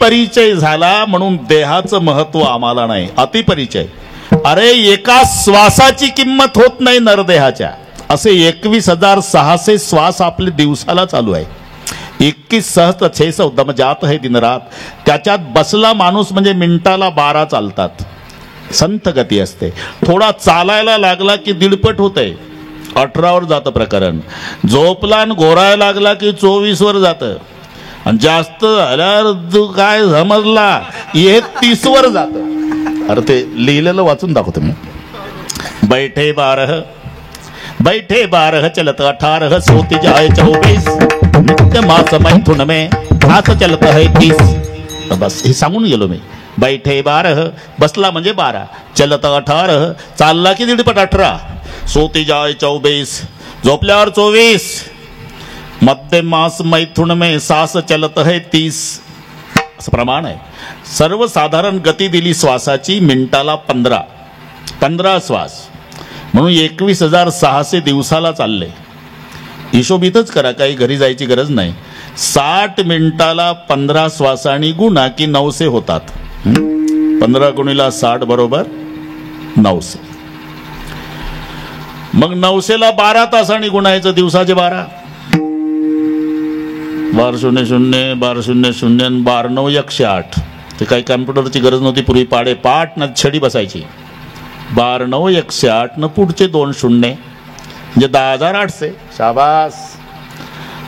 परिचय झाला म्हणून देहाचं महत्व आम्हाला नाही. अतिपरिचय. अरे एका श्वासाची किंमत होत नाही नरदेहाच्या. असे 21,600 श्वास आपले दिवसाला चालू आहे. 21,600 दम जात है दिन रात. त्याच्यात बसला माणूस म्हणजे मिनिटाला 12 चालतात. संथ गती असते. थोडा चालायला लागला की दीडपट होतंय. 18 वर जातं प्रकरण. झोपला आणि घोरायला लागला की 24 वर जातं. आणि जास्त झाल्यावर तू काय समजला हे 30 वर जातं. अरे ते लिहिलेलं वाचून दाखवतो मी. बैठे 12 चलत 18 सोती जाए 24 नित्य मास मैथुन में हाथ चलत है 30. बस हे सांगून गेलो मी. बैठे 12 बसला म्हणजे 12, चलत 18 चालला की दीडपट 18, सोती जाए 24 झोपल्यावर 24, मध्य मास मैथुन में सांस चलत है 30 असं प्रमाण आहे. सर्वसाधारण गती दिली श्वासाची मिनिटाला 15 श्वास म्हणून 21,600 दिवसाला चालले. हिशोब इथंच करा, काही घरी जायची गरज नाही. 60 मिनिटाला 15 श्वासांनी गुणा की 900 होतात. 15 गुणिला 60 बरोबर 900. मग 900ला 12 तासांनी गुणायचं. दिवसाचे 12 12 0 0 12 0 0 12 9 108. ते काही कॅम्प्युटरची गरज नव्हती पूर्वी. पाठ ना छडी बसायची. 12 9 108 न पुढचे 2 शून्य म्हणजे 10,800. शाबास.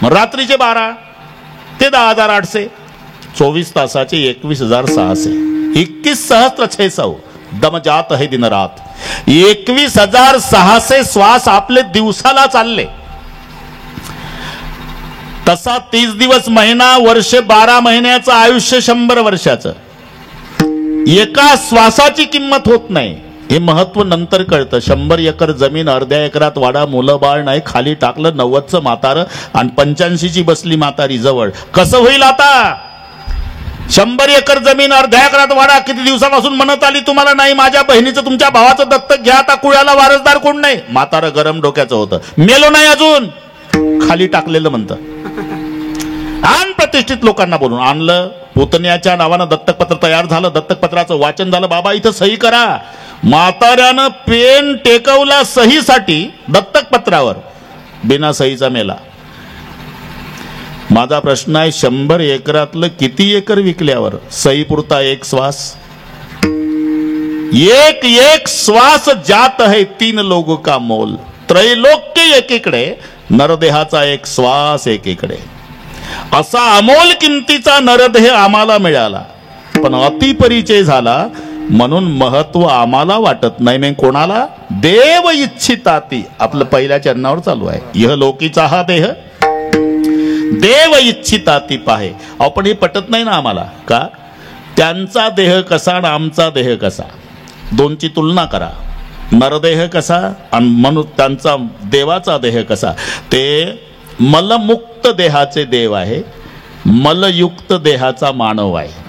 मग रात्रीचे 12 ते 10,800. 24 तासाचे 21,600. 21,600 दम जात है दिन रात. 21,600 श्वास आपले दिवसाला चालले. तसा 30 दिवस, महिना, वर्ष, 12 महिन्याचं आयुष्य 100 वर्षाचं. एका श्वासाची किंमत होत नाही. हे महत्व नंतर कळतं. 100 एकर जमीन अर्ध्या एकरात वाडा, मुलं बाळ नाही, खाली टाकलं 90चं म्हातारं आणि 85ची बसली म्हातारी जवळ. कसं होईल आता? 100 एकर जमीन अर्ध्या एकरात वाडा. किती दिवसापासून म्हणत आली तुम्हाला, नाही माझ्या बहिणीचं तुमच्या भावाचं दत्तक घ्या. आता कुळ्याला वारसदार कोण नाही. म्हातारं गरम डोक्याचं होतं. मेलो नाही अजून, खाली टाकलेलं म्हणतं. आणि प्रतिष्ठित लोकांना बोलून आणलं. पुतण्याच्या नावानं दत्तकपत्र तयार झालं. दत्तकपत्राचं वाचन झालं. बाबा इथं सही करा. म्हाताऱ्यानं पेन टेकवला सहीसाठी दत्तकपत्रावर, बिना सहीचा मेला. माझा प्रश्न आहे, 100 एकरातलं किती एकर विकल्यावर सही पुरता एक श्वास? एक श्वास जात है 3 लोगों का मोल. त्रैलोक्य एकीकडे, नरदेहाचा एक श्वास एकीकडे. असा अमोल किमतीचा नरदेह आम्हाला मिळाला. पण अतिपरिचय झाला म्हणून महत्व आम्हाला वाटत नाही. मग कोणाला? देव इच्छिताती. आपलं पहिल्या चरणावर चालू आहे. यह लोकीचा हा देह देव इच्छिताती पाहे. आपण हे पटत नाही ना आम्हाला. का? त्यांचा देह कसा आणि आमचा देह कसा, दोनची तुलना करा. नरदेह कसा आणि म्हणून त्यांचा देवाचा देह कसा. ते मलमुक्त देहाचे देव आहे, मलयुक्त देहाचा मानव आहे.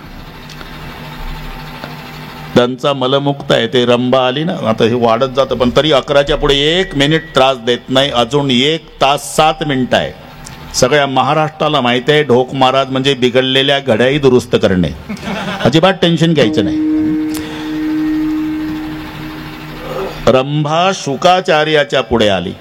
त्यांचा मलमुक्त आहे. ते रंभा आली ना, आता हे वाढत जातं, पण तरी 11च्या पुढे 1 मिनिट त्रास देत नाही. अजून 1 तास 7 मिनिटं आहे. सगळ्या महाराष्ट्राला माहिती आहे ढोक महाराज म्हणजे बिघडलेल्या घड्याही दुरुस्त करणे. अजिबात टेन्शन घ्यायचं नाही. रंभा शुकाचार्याच्या पुढे आली.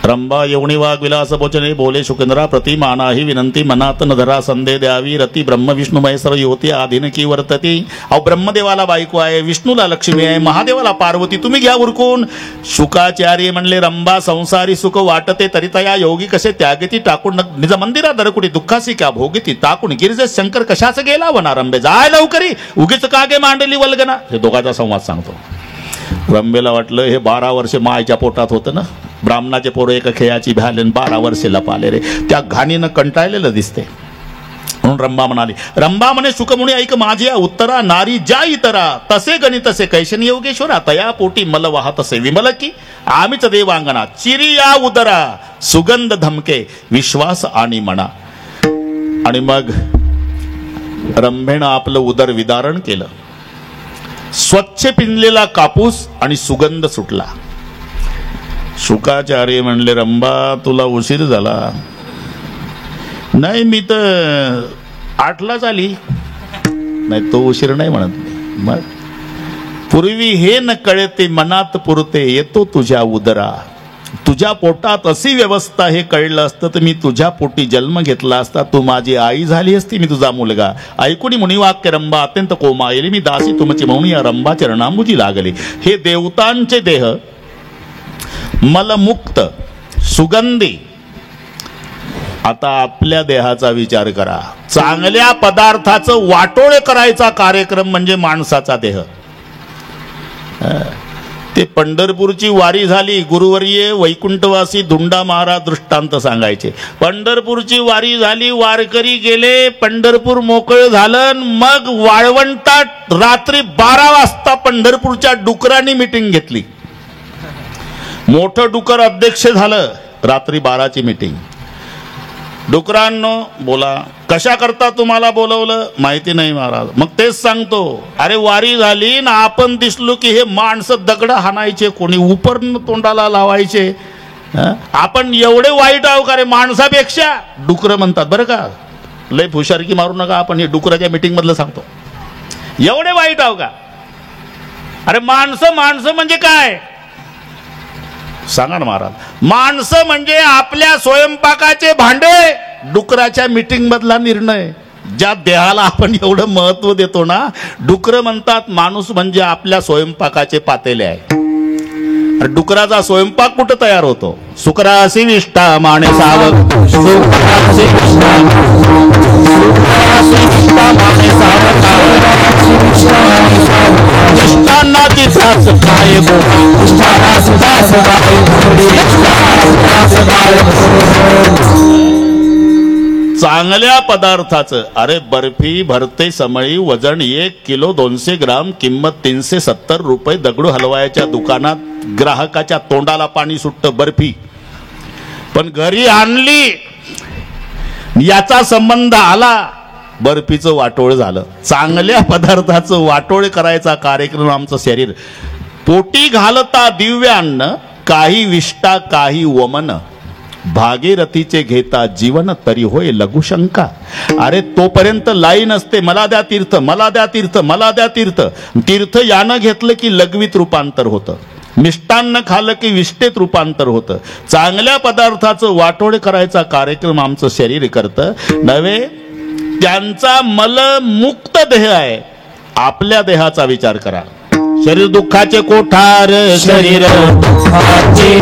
रंभा येवणी वाघ विलास बोचने बोले शुकेंद्रा प्रतिमाना ही विनंती मनात न धरा संदे द्यावी रती ब्रह्म विष्णू महेश्वर युवती आधीन की वर्तती. अहो ब्रह्मदेवाला बायको आहे, विष्णूला लक्ष्मी आहे, महादेवाला पार्वती, तुम्ही घ्या उरकून. शुकाचार्य म्हणले, रंभा संसारी सुख वाटते तरी तया योगी कसे त्यागती टाकून निज मंदिरा दरकुटी दुःखासी क्या भोगती टाकून गिरिजे शंकर कशाच गेला वनारंभे जाय लवकरी उगीच कागे मांडली वल्गना. हे दोघांचा संवाद सांगतो. रंभेला वाटलं हे 12 वर्ष मायच्या पोटात होतं ना, ब्राह्मणाचे पोरं एका खेळाची भ्याले 12 वर्षेला पाले रे, त्या घाणीनं कंटाळलेलं दिसते. म्हणून रंभा म्हणाली. रंभा म्हणे शुकमुनी ऐक माझी उत्तरा नारी ज्या इतरा तसे गणितसे कैशन योगेश्वरा तया पोटी मल वाहत असे विमल की आम्हीच देवांगणा चिरी या उदरा सुगंध धमके विश्वास आणि म्हणा. आणि मग रंभेनं आपलं उदर विदारण केलं. स्वच्छ पिंजलेला कापूस आणि सुगंध सुटला. शुकाचार्य म्हणले, रंभा तुला उशीर झाला. नाही मी तर 8लाच आली. नाही तो उशीर नाही म्हणत मी. मग पूर्वी हे न कळते मनात पुरते येतो तुझ्या उदरा. तुझ्या पोटात अशी व्यवस्था हे कळलं असतं तर मी तुझ्या पोटी जन्म घेतला असता. तू माझी आई झाली असती, मी तुझा मुलगा. ऐकुनी मुनिवाक्य रंभा अत्यंत कोमायली, मी दासी तुमची म्हणून या रंभा चरणांबुजी लागली. हे देवतांचे देह मलमुक्त सुगंधी. आता आपल्या देहाचा विचार करा. चांगल्या पदार्थाचं वाटोळे करायचा कार्यक्रम म्हणजे माणसाचा देह. ते पंढरपूरची वारी झाली. गुरुवर्य वैकुंठवासी धुंडा महाराज दृष्टांत सांगायचे. पंढरपूरची वारी झाली, वारकरी गेले, पंढरपूर मोकळं झालं. मग वाळवंटात रात्री 12 वाजता पंढरपूरच्या डुकरांनी मिटिंग घेतली. मोठं डुकर अध्यक्ष झालं. रात्री 12ची मिटिंग. डुकरांनो बोला, कशा करता तुम्हाला बोलवलं? माहिती नाही महाराज. मग तेच सांगतो, अरे वारी झाली ना, आपण दिसलो की हे माणसं दगड हाणायचे, कोणी उपरन तोंडाला लावायचे. आपण एवढे वाईट आहो का रे माणसापेक्षा? डुकर म्हणतात बरं का, लय हुशारकी मारू नका. आपण हे डुकराच्या मीटिंग मधलं सांगतो. एवढे वाईट आहो का? अरे माणसं माणसं म्हणजे काय सांगा ना महाराज. माणसं म्हणजे आपल्या स्वयंपाकाचे भांडे. डुकराच्या मीटिंग मधला निर्णय. ज्या देहाला आपण एवढं महत्व देतो ना, डुकर म्हणतात माणूस म्हणजे आपल्या स्वयंपाकाचे पातेले आहे. डुकराचा स्वयंपाक कुठं तयार होतो? सुकरासी विष्ठा माणे सावक. चांगल्या पदार्थाचं. अरे बर्फी भरते समळी, वजन 1 किलो 200 ग्राम, किंमत 370 रुपये. दगडू हलवायच्या दुकानात ग्राहकाच्या तोंडाला पाणी सुटतं बर्फी. पण घरी आणली, याचा संबंध आला, बर्फीचं वाटोळ झालं. चांगल्या पदार्थाचं वाटोळ करायचा कार्यक्रम आमचं शरीर. पोटी घालता दिव्य अन्न, काही विष्टा काही वमन. भागीरथीचे घेता जीवन, तरी होय लघुशंका. अरे तोपर्यंत लाईन असते, मला द्या तीर्थ, मला द्या तीर्थ, मला द्या तीर्थ. तीर्थ यानं घेतलं की लघवीत रूपांतर होतं. मिष्टान्न खाल्लं की विष्टेत रूपांतर होतं. चांगल्या पदार्थाचं वाटोळे करायचा कार्यक्रम आमचं शरीर करतं नव्हे. त्यांचा मलमुक्त देह आहे. आपल्या देहाचा विचार करा. शरीर दुःखाचे कोठार, शरीर दुःखाचे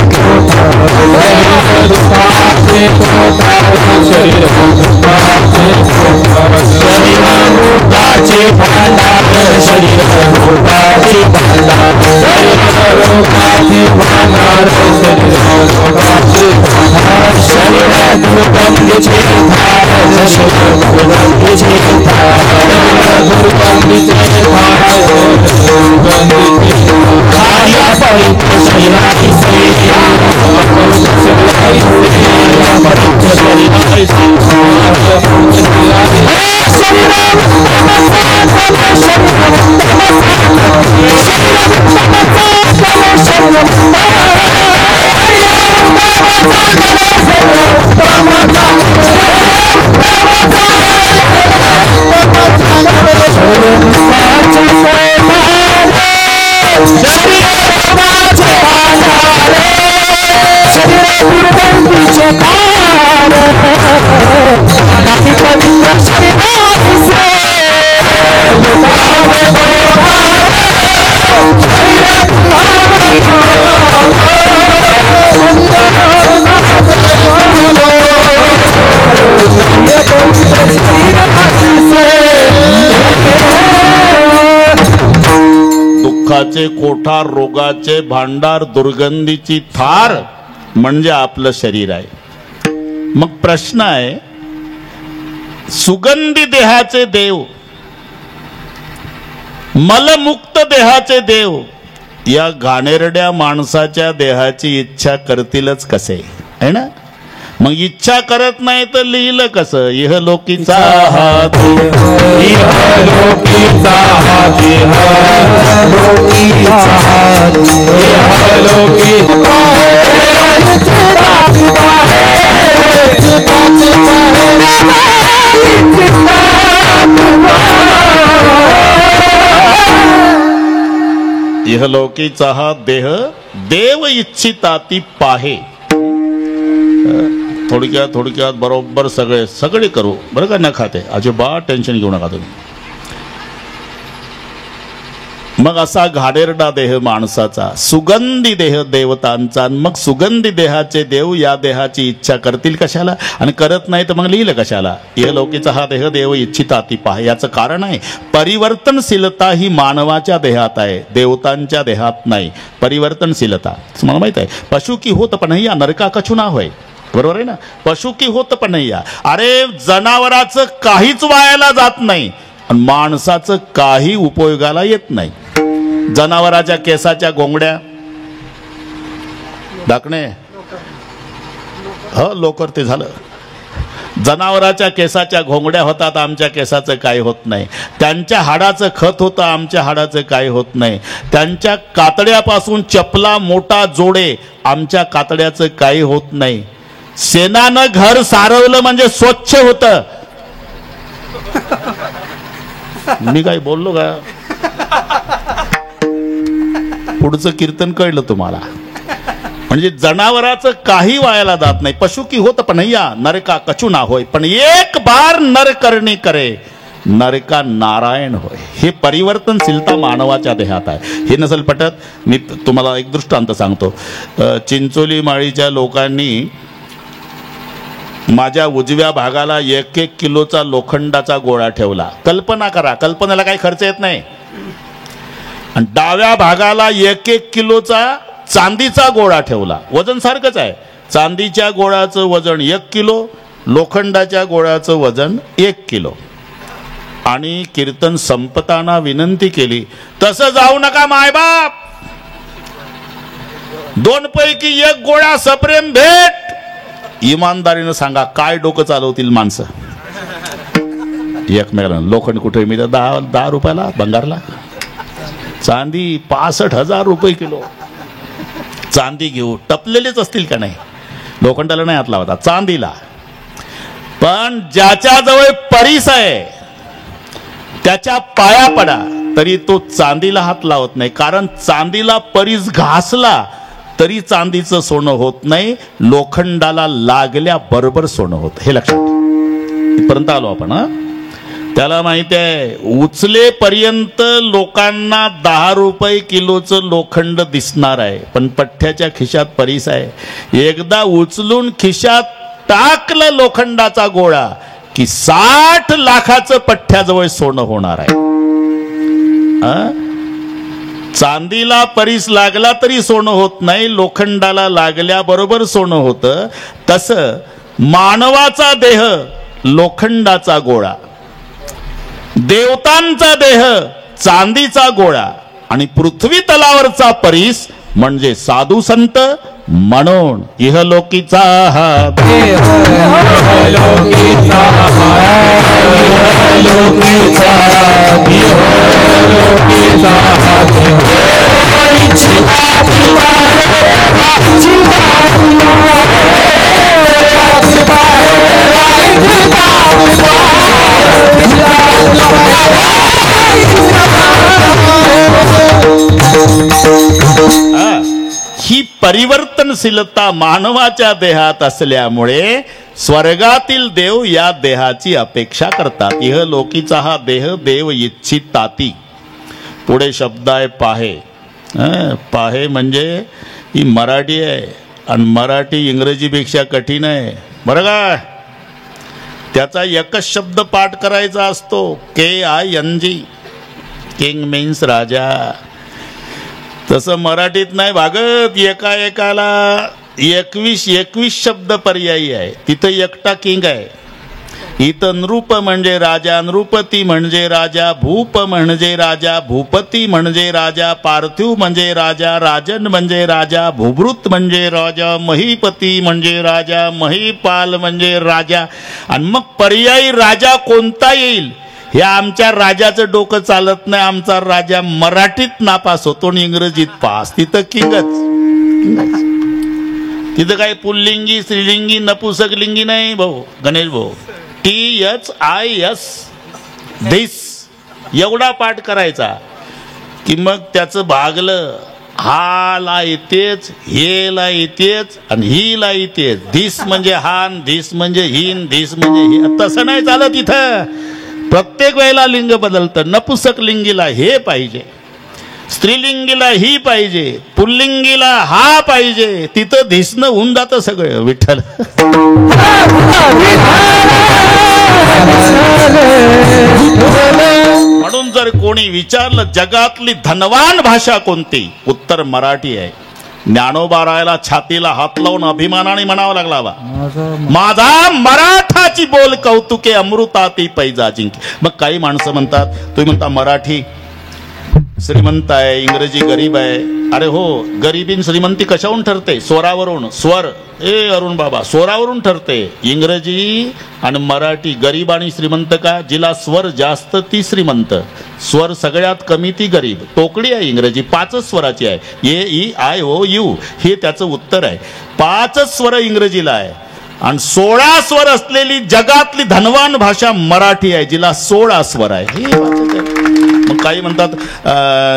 दुःखाचे कोठार, रोगाचे भांडार, दुर्गंधीची थार म्हणजे आपलं शरीर आहे. मग प्रश्न आहे, सुगंधी देहाचे देव, मलमुक्त देहाचे देव या घाणेरड्या माणसाच्या देहाची इच्छा करतीलच कसे है ना. मग इच्छा करत नाही तर लिहिलं कसं? इहलोकीचा हात, इहलोकीचा हात, इहलोकीचा हात, इहलोकीचा हात. इहलोकीचा हा देह देव इच्छिता ती पाहे. थोडक्यात बरोबर सगळे करू बरं का, न खाते अजिबात टेन्शन घेऊ नका तुम्ही. मग असा घाणेरडा देह माणसाचा, सुगंधी देह देवतांचा. मग सुगंधी देहाचे देव या देहाची इच्छा करतील कशाला, आणि करत नाही तर मग लिहिलं कशाला. इहलोकीचा हा देह देव इच्छिता ती पाहे. याचं कारण आहे परिवर्तनशीलता ही मानवाच्या देहात आहे, देवतांच्या देहात नाही. परिवर्तनशीलता मला माहित आहे. पशु की होत पण या नरका कछु ना होय, बरोबर आहे ना. पशु की होत पण या. अरे जनावराचं काहीच वायाला जात नाही आणि माणसाचं काही उपयोगाला येत नाही. जनावराच्या केसाच्या गोंगड्या दाखणे लोकर ते झालं. जनावराच्या केसाच्या घोंगड्या होतात, आमच्या केसाचं काही होत नाही. त्यांच्या हाडाचं खत होतं, आमच्या हाडाचं काही होत नाही. त्यांच्या कातड्यापासून चपला मोठा जोडे, आमच्या कातड्याचं काही होत नाही. शेणानं घर सारवलं म्हणजे स्वच्छ होतं. मी काही बोललो का? पुढचं कीर्तन कळलं तुम्हाला. म्हणजे जनावराचं काही वायाला जात नाही. पशु की होत पण या नरका कछु ना होय, पण एक बार नर करणी करे नरका नारायण होय. हे परिवर्तनशीलता मानवाच्या देहात आहे. हे नसेल पटत, मी तुम्हाला एक दृष्टांत सांगतो. चिंचोली माळीच्या लोकांनी माझ्या उजव्या भागाला 1-1 किलोचा लोखंडाचा गोळा ठेवला. कल्पना करा, कल्पनेला काही खर्च येत नाही. आणि डाव्या भागाला 1-1 किलोचा चांदीचा गोळा ठेवला. वजन सारखंच आहे. चांदीच्या गोळ्याचं वजन 1 किलो, लोखंडाच्या गोळ्याचं वजन 1 किलो. आणि कीर्तन संपताना विनंती केली, तसं जाऊ नका मायबाप, 2 पैकी 1 गोळा सप्रेम भेट. इमानदारीनं सांगा काय डोकं चालवतील माणसं एकमेकांना. लोखंड कुठे मिळतं? 10 रुपयाला भंगारला. चांदी 65,000 रुपये किलो. चांदी घेऊ, टपलेलेच असतील का नाही? लोखंडाला नाही हात लावता, चांदीला. पण ज्याच्याजवळ परीस आहे त्याच्या पाया पडा, तरी तो चांदीला हात लावत नाही. कारण चांदीला परीस घासला तरी चांदीचं सोनं होत नाही, लोखंडाला लागल्याबरोबर सोनं होत. हे लक्षात. इथपर्यंत आलो आपण. त्याला माहिती आहे उचलेपर्यंत लोकांना 10 रुपये किलोचं लोखंड दिसणार आहे, पण पठ्ठ्याच्या खिशात परीस आहे. एकदा उचलून खिशात टाकलं लोखंडाचा गोळा की 60 लाखाचं पठ्ठ्याजवळ सोनं होणार आहे. चांदीला परीस लागला तरी सोनं होत नाही, लोखंडाला लागल्याबरोबर सोनं होतं. तसं मानवाचा देह लोखंडाचा गोळा, देवतांचा देह चांदीचा गोळा, आणि पृथ्वी तलावरचा परीस म्हणजे साधू संत. म्हणून इहलोकीचा हा ही परिवर्तनशीलता मानवाच्या देहात असल्यामुळे स्वर्गातील देव या देहाची अपेक्षा करतात. इहलोकीचा हा देह देव इच्छिताती. पुढे शब्द आहे पाहे. पाहे म्हणजे ही मराठी आहे, आणि मराठी इंग्रजीपेक्षा कठीण आहे बरं का. त्याचा एकच शब्द पाठ करायचा असतो, KING. किंग मीन्स राजा. तसं मराठीत नाही भागत. एकाला 21 शब्द पर्यायी आहे. तिथं एकटा किंग आहे. इथं नृप म्हणजे राजा, नृपती म्हणजे राजा, भूप म्हणजे राजा, भूपती म्हणजे राजा, पार्थिव म्हणजे राजा, राजन म्हणजे राजा, भूभृत म्हणजे राजा, महीपती म्हणजे राजा, महीपाल म्हणजे राजा. आणि मग पर्यायी राजा कोणता येईल? हे आमच्या राजाचं डोकं चालत नाही. आमचा राजा मराठीत नापास होतो आणि इंग्रजीत पास. तिथं किंगच. तिथं काय पुल्लिंगी, स्त्रीलिंगी, नपुसकलिंगी नाही भाऊ, गणेश भाऊ. THIS धिस एवढा पाठ करायचा की मग त्याचं भागलं, हा ला येतेच, हे ला येतेच आणि ही ला येतेच. धिस म्हणजे हान, धिस म्हणजे हिन, धिस म्हणजे ही. तसं नाही चालत इथं. प्रत्येक वेळेला लिंग बदलतं. नपुसक लिंगीला हे पाहिजे, स्त्रीलिंगीला ही पाहिजे, पुल्लिंगीला हा पाहिजे. तिथं धिसणं होऊन जातं सगळं. विठ्ठल म्हणून जर कोणी विचारलं जगातली धनवान भाषा कोणती, उत्तर मराठी आहे. ज्ञानोबा रायाला छातीला हात लावून अभिमानाने म्हणावं लागला, बा माझा मराठाची बोल कौतुके अमृताती पैजा जिंके. मग काही माणसं म्हणतात, तुम्ही म्हणता मराठी श्रीमंत आहे, इंग्रजी गरीब आहे. अरे हो, गरिबी श्रीमंती कशावरून ठरते? स्वरावरून. स्वर, अरुण बाबा, स्वरावरून ठरते. इंग्रजी आणि मराठी गरीब आणि श्रीमंत का? जिला स्वर जास्त ती श्रीमंत, स्वर सगळ्यात कमी ती गरीब. टोकडी आहे इंग्रजी, 5च स्वराची आहे. ए ई आय ओ यू हे त्याचं उत्तर आहे. 5च स्वर इंग्रजीला आहे आणि 16 स्वर असलेली जगातली धनवान भाषा मराठी आहे, जिला 16 स्वर आहे. हे वाचत आहे. मग काही म्हणतात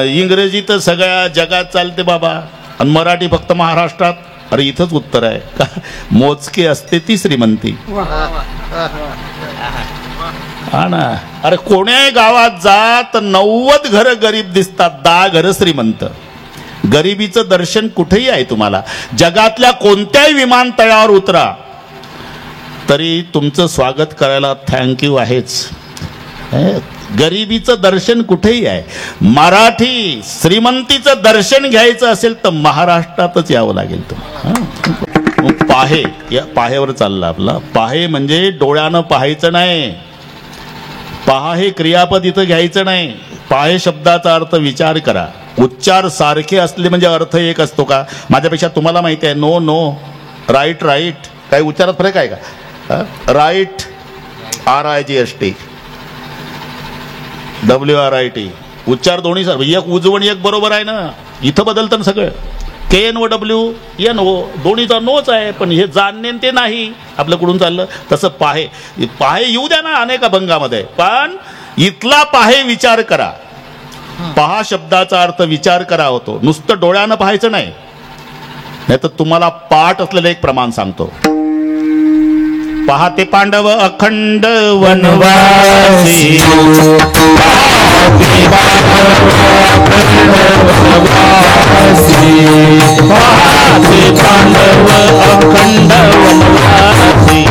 इंग्रजी तर सगळ्या जगात चालते बाबा आणि मराठी फक्त महाराष्ट्रात. अरे इथंच उत्तर आहे का? मोजके असते ती श्रीमंती. हा ना. अरे कोण्याही गावात जा तर 90 घरं गरीब दिसतात, 10 घरं श्रीमंत. गरिबीचं दर्शन कुठेही आहे तुम्हाला. जगातल्या कोणत्याही विमानतळावर उतरा तरी तुमचं स्वागत करायला थँक्यू आहेच. गरिबीचं दर्शन कुठेही आहे. मराठी श्रीमंतीचं दर्शन घ्यायचं असेल तर महाराष्ट्रातच यावं लागेल तुम्हाला. पाहे, या पाहेवर चालला आपला. पाहे म्हणजे डोळ्यानं पाहायचं नाही. पहा हे क्रियापद इथं घ्यायचं नाही. पाहे शब्दाचा अर्थ विचार करा. उच्चार सारखे असले म्हणजे अर्थ एक असतो का? माझ्यापेक्षा तुम्हाला माहिती आहे. नो नो, राईट राईट, काही उच्चारात फरक आहे का? राईट RIGHT, WRIT, उच्चार दोन्ही सारखे. एक उजवण एक बरोबर आहे ना. इथं बदलतं ना सगळं. KNOWNO दोन्हीचा नोच आहे, पण हे जाणणे ते नाही. आपल्याकडून चाललं तसं पाहे. पाहे येऊ द्या ना अनेक अभंगामध्ये, पण इथला पाहे विचार करा. पहा शब्दाचा अर्थ विचार करा होतो. नुसतं डोळ्यानं पाहायचं नाही. नाही तर तुम्हाला पाठ असलेलं एक प्रमाण सांगतो. पहाते पांडव अखंड वनवासी, पहाते पांडव अखंड वनवासी,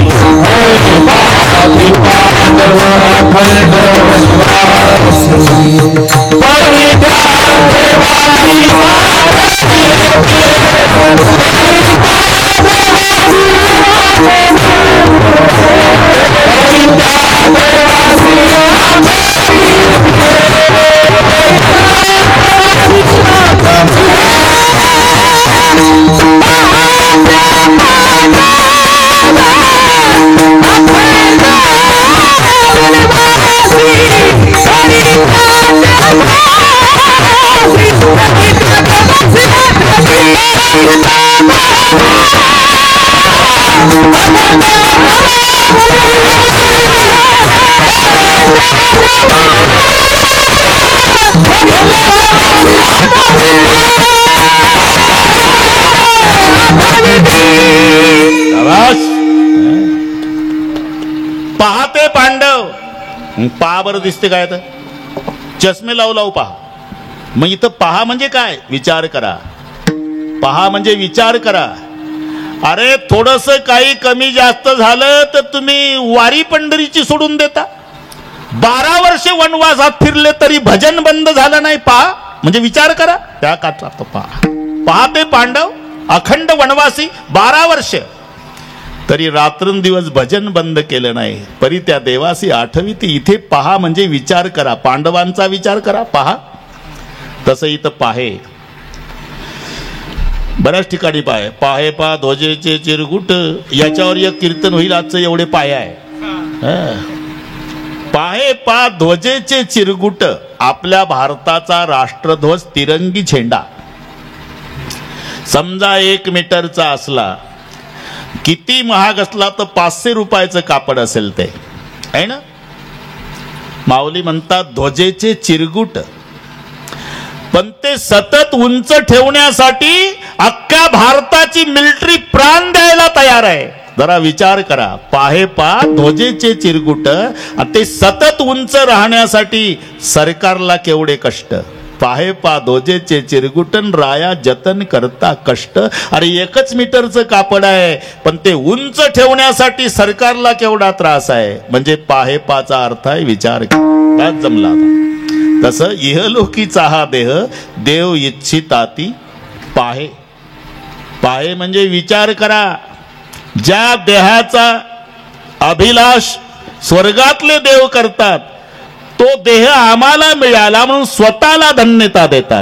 पाहते पांडव. पहा बरं दिसते काय तर चष्मे लावू लावू पहा. मग इथं पहा म्हणजे काय? विचार करा. पहा म्हणजे विचार करा. अरे थोडस काही कमी जास्त झालं तर तुम्ही वारी पंढरीची सोडून देता. 12 वर्षे वनवासात फिरले तरी भजन बंद झालं नाही. पहा म्हणजे विचार करा. त्या कात्रात पहा. पाहते पांडव अखंड वनवासी 12 वर्ष तरी रात्रंदिवस भजन बंद केलं नाही. परी त्या देवासी आठविती. इथे पहा म्हणजे विचार करा. पांडवांचा विचार करा. पहा. तसं इथं पाहे बऱ्याच ठिकाणी पाहे. पाहे पा ध्वजेचे चिरगुट, याच्यावर एक कीर्तन होईल आजचं. एवढे पाय आहे. पाहे पा ध्वजेचे चिरगुट, आपल्या भारताचा राष्ट्रध्वज तिरंगी झेंडा. समजा 1 मीटरचा असला, किती महाग असला तर 500 रुपयाचं कापड असेल ते, आहे ना. माऊली म्हणतात ध्वजेचे चिरगुट. पण ते सतत उंच ठेवण्यासाठी अख्ख्या भारताची मिलिटरी प्राण द्यायला तयार आहे. जरा विचार करा, पाहे पा ध्वजेचे चिरकुट, ते सतत उंच राहण्यासाठी सरकारला केवढे कष्ट. पाहे पा ध्वजेचे चिरकुटन राया जतन करता कष्ट. अरे 1 मीटरचं कापड आहे, पण ते उंच ठेवण्यासाठी सरकारला केवढा त्रास आहे. म्हणजे पाहे पाचा अर्थ आहे विचार करा. जमला. तसं इहलोकीचा हा देह देव इच्छिताती पाहे. पाहे म्हणजे विचार करा, ज्या देहाचा अभिलाष स्वर्गातले देव करतात, तो देह आम्हाला मिळाला म्हणून स्वतःला धन्यता देतात.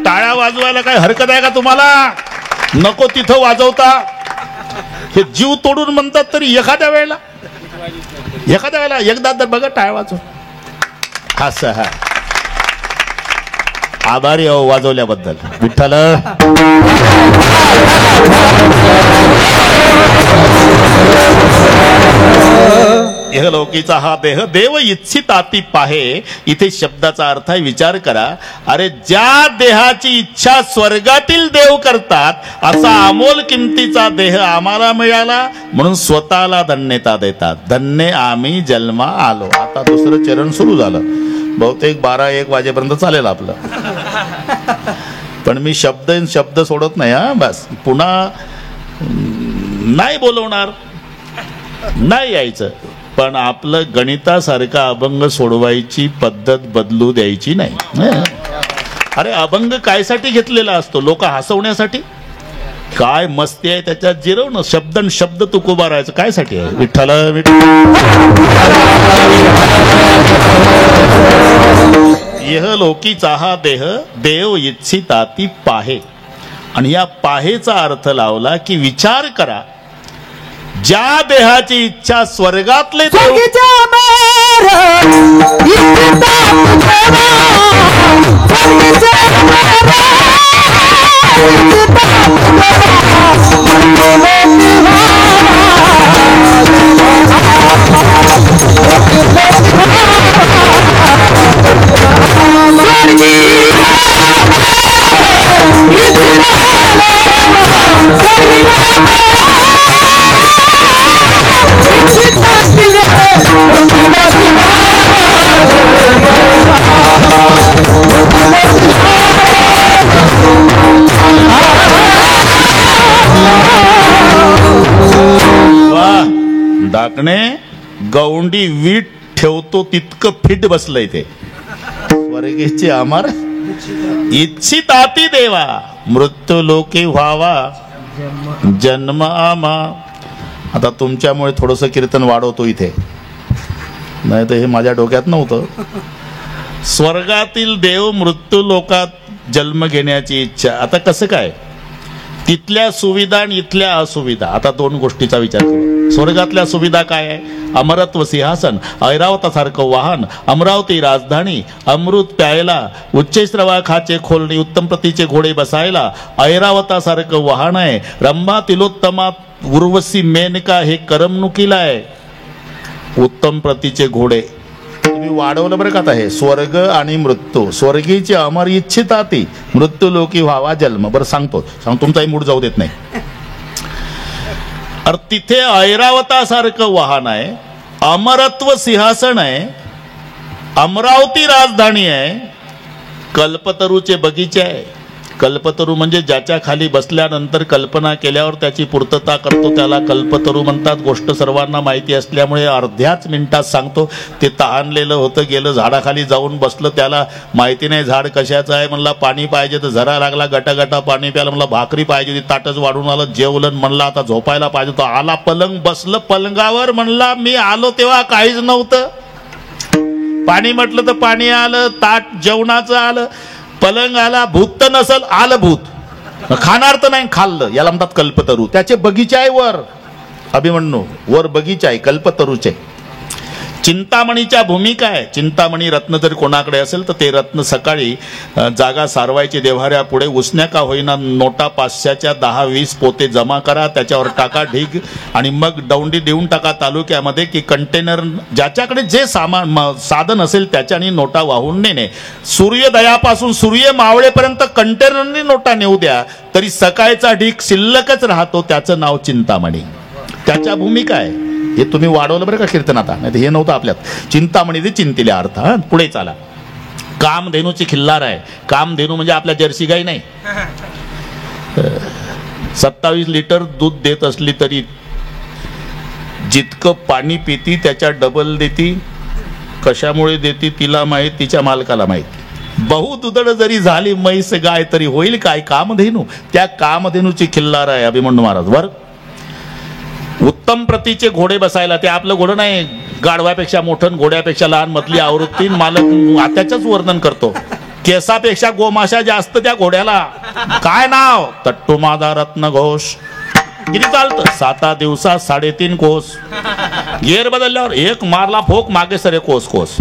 टाळ्या वाजवायला काय हरकत आहे का तुम्हाला? नको तिथं वाजवता. हे जीव तोडून म्हणतात तरी एखाद्या वेळेला एकदा तर बघा टाळ्या वाजव. असं हा आभारी अहो वाजवल्याबद्दल. विठ्ठल इहलोकीचा हा देह देव इच्छिताती पाहे. इथे शब्दाचा अर्थ आहे विचार करा. अरे ज्या देहाची इच्छा स्वर्गातील देव करतात, असा अमोल किमतीचा देह आम्हाला मिळाला म्हणून स्वतःला धन्यता देतात. धन्य आम्ही जन्मा आलो. आता दुसरं चरण सुरू झालं. बहुतेक 12-1 वाजेपर्यंत चालेल आपलं. पण मी शब्द सोडत नाही हा. बस पुन्हा नाही बोलवणार, नाही यायचं. पण आपलं गणितासारखा अभंग सोडवायची पद्धत बदलू द्यायची नाही. अरे अभंग कायसाठी घेतलेला असतो? लोक हसवण्यासाठी. काय मस्ती आहे त्याच्यात जिरवणं. शब्द तुकोबा राहायचं कायसाठी आहे? विठ्ठल इहलोकीचा हा देह देव इच्छिताती पाहे. आणि या पाहेचा अर्थ लावला की विचार करा, ज्या देहाची इच्छा स्वर्गातले टाकणे गौंडी वीट ठेवतो तितकं फिट बसलंय ते. स्वर्गेचे अमर इच्छिताती देवा मृत्यू लोके व्हावा जन्म आमा. आता तुमच्यामुळे थोडंसं कीर्तन वाढवतो इथे, नाही तर हे माझ्या डोक्यात नव्हतं. स्वर्गातील देव मृत्यू लोकात जन्म घेण्याची इच्छा. आता कसं काय, तिथल्या सुविधा आणि इथल्या असुविधा. आता दोन गोष्टीचा विचार करू. स्वर्गातल्या सुविधा काय आहे? अमरत्व सिंहासन, ऐरावतासारखं वाहन, अमरावती राजधानी, अमृत प्यायला, उच्चैश्रवा खाचे खोलणी, उत्तम प्रतीचे घोडे बसायला, ऐरावतासारखं वाहन आहे. रंभा तिलोत्तमा उर्वशी मेनका हे करमणुकीला आहे. उत्तम प्रतीचे घोडे तुम्ही वाढवलं बरं का. आता हे स्वर्ग आणि मृत्यू. स्वर्गीचे अमर इच्छिताती मृत्यू लोकी व्हावा जन्म. बरं सांगतो तुमचाही मूड जाऊ देत नाही. अरे तिथे ऐरावतासारखं वाहन आहे, अमरत्व सिंहासन आहे, अमरावती राजधानी आहे, कल्पतरूचे बगीचे आहे. कल्पतरू म्हणजे ज्याच्या खाली बसल्यानंतर कल्पना केल्यावर त्याची पूर्तता करतो त्याला कल्पतरू म्हणतात. गोष्ट सर्वांना माहिती असल्यामुळे अर्ध्याच मिनिटात सांगतो. ते तहानलेलं होतं, गेलं झाडाखाली जाऊन बसलं, त्याला माहिती नाही झाड कशाचं आहे. म्हणला पाणी पाहिजे तर झरा लागला, गटागटा पाणी प्यायला. म्हणला भाकरी पाहिजे होती, ताटच वाढून आलं, जेवलं. म्हणला आता झोपायला पाहिजे तो, आला पलंग, बसलं पलंगावर. म्हणला मी आलो तेव्हा काहीच नव्हतं. पाणी म्हटलं तर पाणी आलं, ताट जेवणाचं आलं, पलंग आला. भूत तर नसल, आलं भूत. खाणार तर नाही, खाल्लं. याला म्हणतात कल्पतरू. त्याचे बगीचे आहे वर. अभिमन्यू वर बगीचा आहे कल्पतरूचे. चिंतामणीच्या भूमिका आहे. चिंतामणी रत्न जर कोणाकडे असेल तर ते रत्न सकाळी जागा सारवायची देव्हाऱ्या पुढे. उसण्या का होईना नोटा 500च्या 10-20 पोते जमा करा, त्याच्यावर टाका ढीग आणि मग दौंडी देऊन टाका तालुक्यामध्ये की कंटेनर ज्याच्याकडे जे साधन असेल त्याच्याने नोटा वाहून नेणे. सूर्योदयापासून सूर्य मावळेपर्यंत कंटेनरने नोटा नेऊ द्या तरी सकाळचा ढीग शिल्लकच राहतो. त्याचं नाव चिंतामणी. त्याच्या भूमिका आहे. हे तुम्ही वाढवलं बरं का कीर्तन आता, नाही हे नव्हतं आपल्यात. चिंतामणी ते चिंतिले अर्थ. पुढे चाला. कामधेनूची खिल्लार आहे. कामधेनू म्हणजे आपल्या जर्सी गाई नाही. 27 लिटर दूध देत असली तरी जितकं पाणी पिती त्याच्या डबल देती. कशामुळे देती तिला माहीत, तिच्या मालकाला माहीत. बहुदुधड जरी झाली म्हैस गाय तरी होईल काय कामधेनू. त्या कामधेनूची खिल्लार आहे अभिमन्यू महाराज. वर उत्तम प्रतीचे घोडे बसायला. ते आपलं घोडं नाही, गाढवापेक्षा मोठं, घोड्यापेक्षा लहान, मधली आवृत्ती. मालक त्याच्याच वर्णन करतो. केसापेक्षा गोमाशा जास्त त्या घोड्याला. काय नाव? तट्टुमादा रत्न घोष. किती चालतं? 7 दिवसात 3.5 कोस. गेर बदलल्यावर एक मारला फोक, मागे सरे कोस कोस.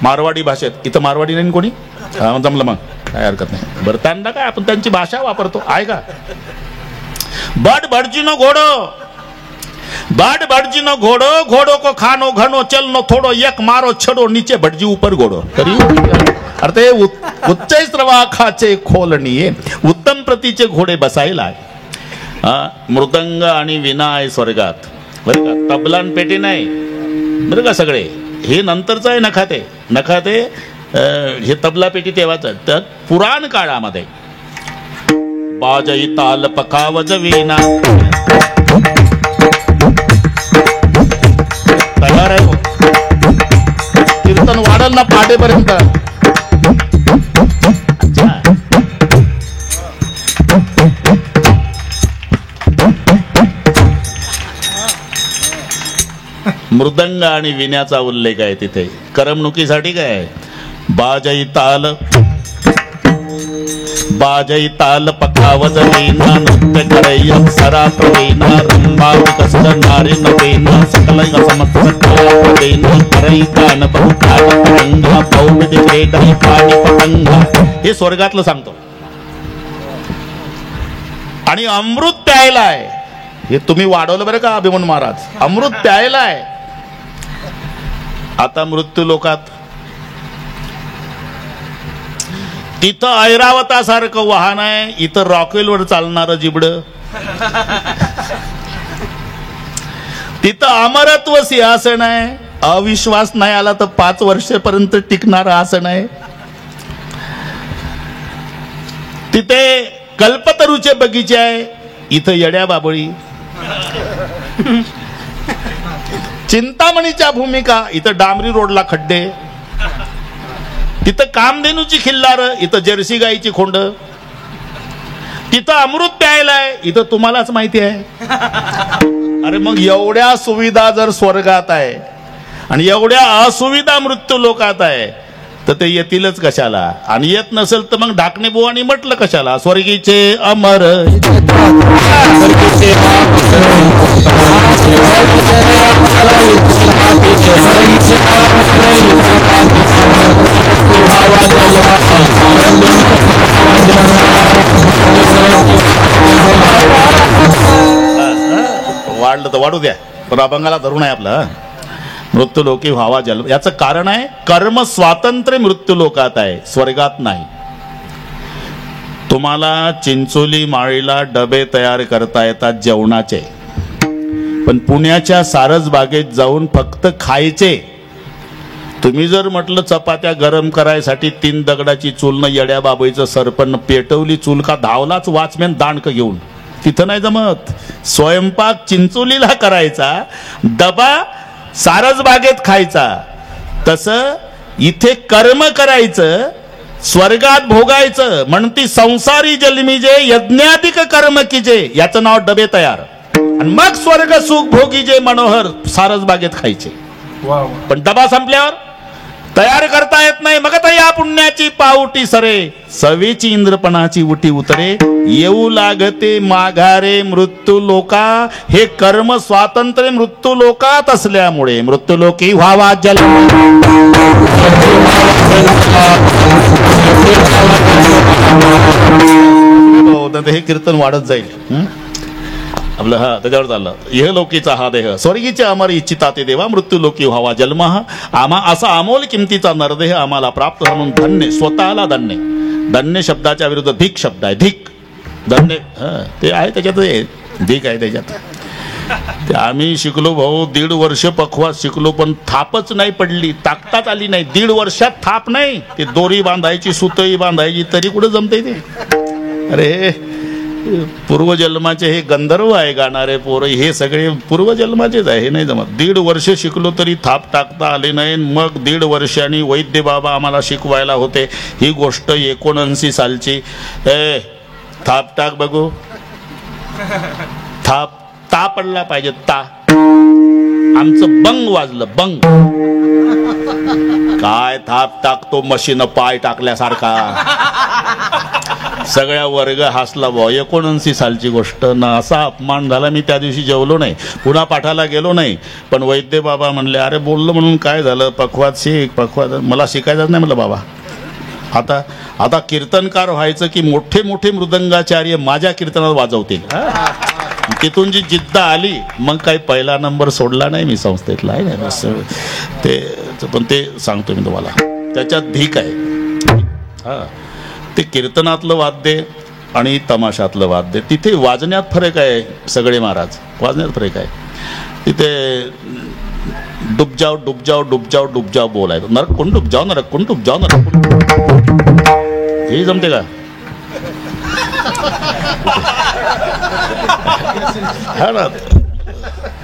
मारवाडी भाषेत. इथं मारवाडी नाही कोणी, जमलं मग काय हरकत नाही. बरं त्यांना काय, आपण त्यांची भाषा वापरतो आहे का. बड़ बड़जीनो घोड़ो, बड़ बड़जीनो घोड़ो, घोड़ो को खानो घनो, चलनो थोड़ो, एक मारो छड़ो, नीचे भटजी ऊपर घोड़ो. तरी अर्थ उच्चैश्रवा खाचे खोलणी. उत्तम प्रतीचे घोडे बसायला. मृदंग आणि विना आहे स्वर्गात बरं का. तबलान पेटी नाही बरं का. सगळे हे नंतरचं आहे. नखाते नखाते हे तबला पेटी तेव्हाच. तर पुराण काळामध्ये बाजई ताल पकावज वीणा तयार आहे. कीर्तन वाढल ना पाटेपर्यंत. मृदंग आणि विण्याचा उल्लेख आहे तिथे. करमणुकीसाठी काय बाजई ताल, बाजई ताल पकावज वीणा, नृत्य करैया सरा प्रवीणा, रंभा विकसित नारी नवीना, सकल समस्त प्रवीणा, करई कान बहुकाल तरंगा, बहुविध क्रीडा पाणी पतंगा. हे स्वर्गातलं सांगतो. आणि अमृत प्यायला आहे. हे तुम्ही वाढवलं बरं का अभिमन्यू महाराज. अमृत प्यायला आहे. आता मृत्यू लोकात तिथं ऐरावतासारखं वाहन आहे, इथं रॉकेलवर चालणारं जिबड. तिथं अमरत्व सिंहासन आहे. अविश्वास नाही आला तर 5 वर्षापर्यंत टिकणारं आसन आहे. तिथे कल्पतरूचे बगीचे आहे. इथं येड्या बाबळी. चिंतामणीच्या भूमिका, इथं डांबरी रोडला खड्डे, तिथं कामधेनूची खिल्लार, इथं जर्सी गाईची खोंड, तिथं अमृत प्यायलाय, इथं तुम्हालाच माहिती आहे. अरे मग एवढ्या सुविधा जर स्वर्गात आहे आणि एवढ्या असुविधा मृत्यू लोकात आहे, तर ते येतीलच कशाला? आणि येत नसेल तर मग ढाकणे बुवानी म्हटलं कशाला, स्वर्गीचे अमर वाढलं तर वाढू द्या, पण अभंगाला धरून आहे आपला. मृत्यू लोकी व्हावा जन्म, याचं कारण आहे कर्म स्वातंत्र्य मृत्यू लोकात आहे, स्वर्गात नाही. तुम्हाला चिंचोली माळीला डबे तयार करता येतात जेवणाचे, पण पुण्याच्या सारसबागेत जाऊन फक्त खायचे. तुम्ही जर म्हटलं चपात्या गरम करायसाठी 3 दगडाची चूल न येड्या बाबईचं सरपण पेटवली चूल का धावलाच वॉचमॅन दांडक घेऊन, तिथं नाही जमत. स्वयंपाक चिंचोलीला करायचा, डबा सारसबागेत खायचा. तसं इथे कर्म करायचं, स्वर्गात भोगायचं. म्हणती संसारी जन्मी जे यज्ञाधिक कर्म कीजे, याचं नाव डबे तयार. आणि मग स्वर्ग सुख भोगी जे मनोहर सारसबागेत खायचे. पण डबा संपल्यावर तयार करता येत नाही. मग आता या पुण्याची पावटी सरे, सवेची इंद्रपणाची उटी उतरे. येऊ लागते माघारे मृत्यू लोका, हे कर्म स्वातंत्र्य मृत्यू लोकात असल्यामुळे मृत्यू लोकी व्हावा जन्म. हे कीर्तन वाढत जाईल आपलं. हा त्याच्यावर चाललं. इह लोकीचा हा देह स्वर्गीचे अमर इच्छिता ते देवा, मृत्यू लोकी व्हावा जन्म. असा अमोल किमतीचा नरदेह आम्हाला प्राप्त म्हणून धन्य, स्वतःला धन्य. धन्य शब्दाच्या विरुद्ध धिक शब्द आहे. धिक धन्य ते आहे त्याच्यात, धिक आहे त्याच्यात. ते आम्ही शिकलो भाऊ, 1.5 वर्ष पखवास शिकलो, पण थापच नाही पडली, ताकताच आली नाही. 1.5 वर्षात थाप नाही. ते दोरी बांधायची, सुतई बांधायची, तरी कुठं जमते ते. अरे पूर्वजन्माचे हे गंधर्व आहे गाणारे पोरं, हे सगळे पूर्वजन्माचेच आहे, हे नाही जमत. 1.5 वर्ष शिकलो तरी थाप टाकता आले नाही. मग 1.5 वर्षांनी वैद्य बाबा आम्हाला शिकवायला होते. ही गोष्ट 79 सालची. थाप टाक बघू, थाप ता पडला पाहिजे, ता. आमचं बंग वाजलं, बंग. काय थाप टाकतो मशीन पाय टाकल्यासारखा. सगळ्या वर्ग हसला भाऊ. 79 सालची गोष्ट ना. असा अपमान झाला, मी त्या दिवशी जेवलो नाही, पुन्हा पाठाला गेलो नाही. पण वैद्य बाबा म्हणले, अरे बोललो म्हणून काय झालं, पखवात शिक. पखवात मला शिकायचं नाही. म्हणलं बाबा आता कीर्तनकार व्हायचं की मोठे मोठे मृदंगाचार्य माझ्या कीर्तनात वाजवतील. तिथून जी जिद्द आली, मग काही पहिला नंबर सोडला नाही मी संस्थेतला आहे बस. ते पण ते सांगतो मी तुम्हाला, त्याच्यात धिक आहे. हा, ते कीर्तनातलं वाद्य आणि तमाशातलं वाद्य, तिथे वाजण्यात फरक आहे. सगळे महाराज वाजण्यात फरक आहे. तिथे डुबजाव डुबजाव डुबजाव डुबजाव बोलायचं. नरक कोण डुबजाव, नरक कोण डुबजाव, नरक कोण, हे जमते का? हा ना,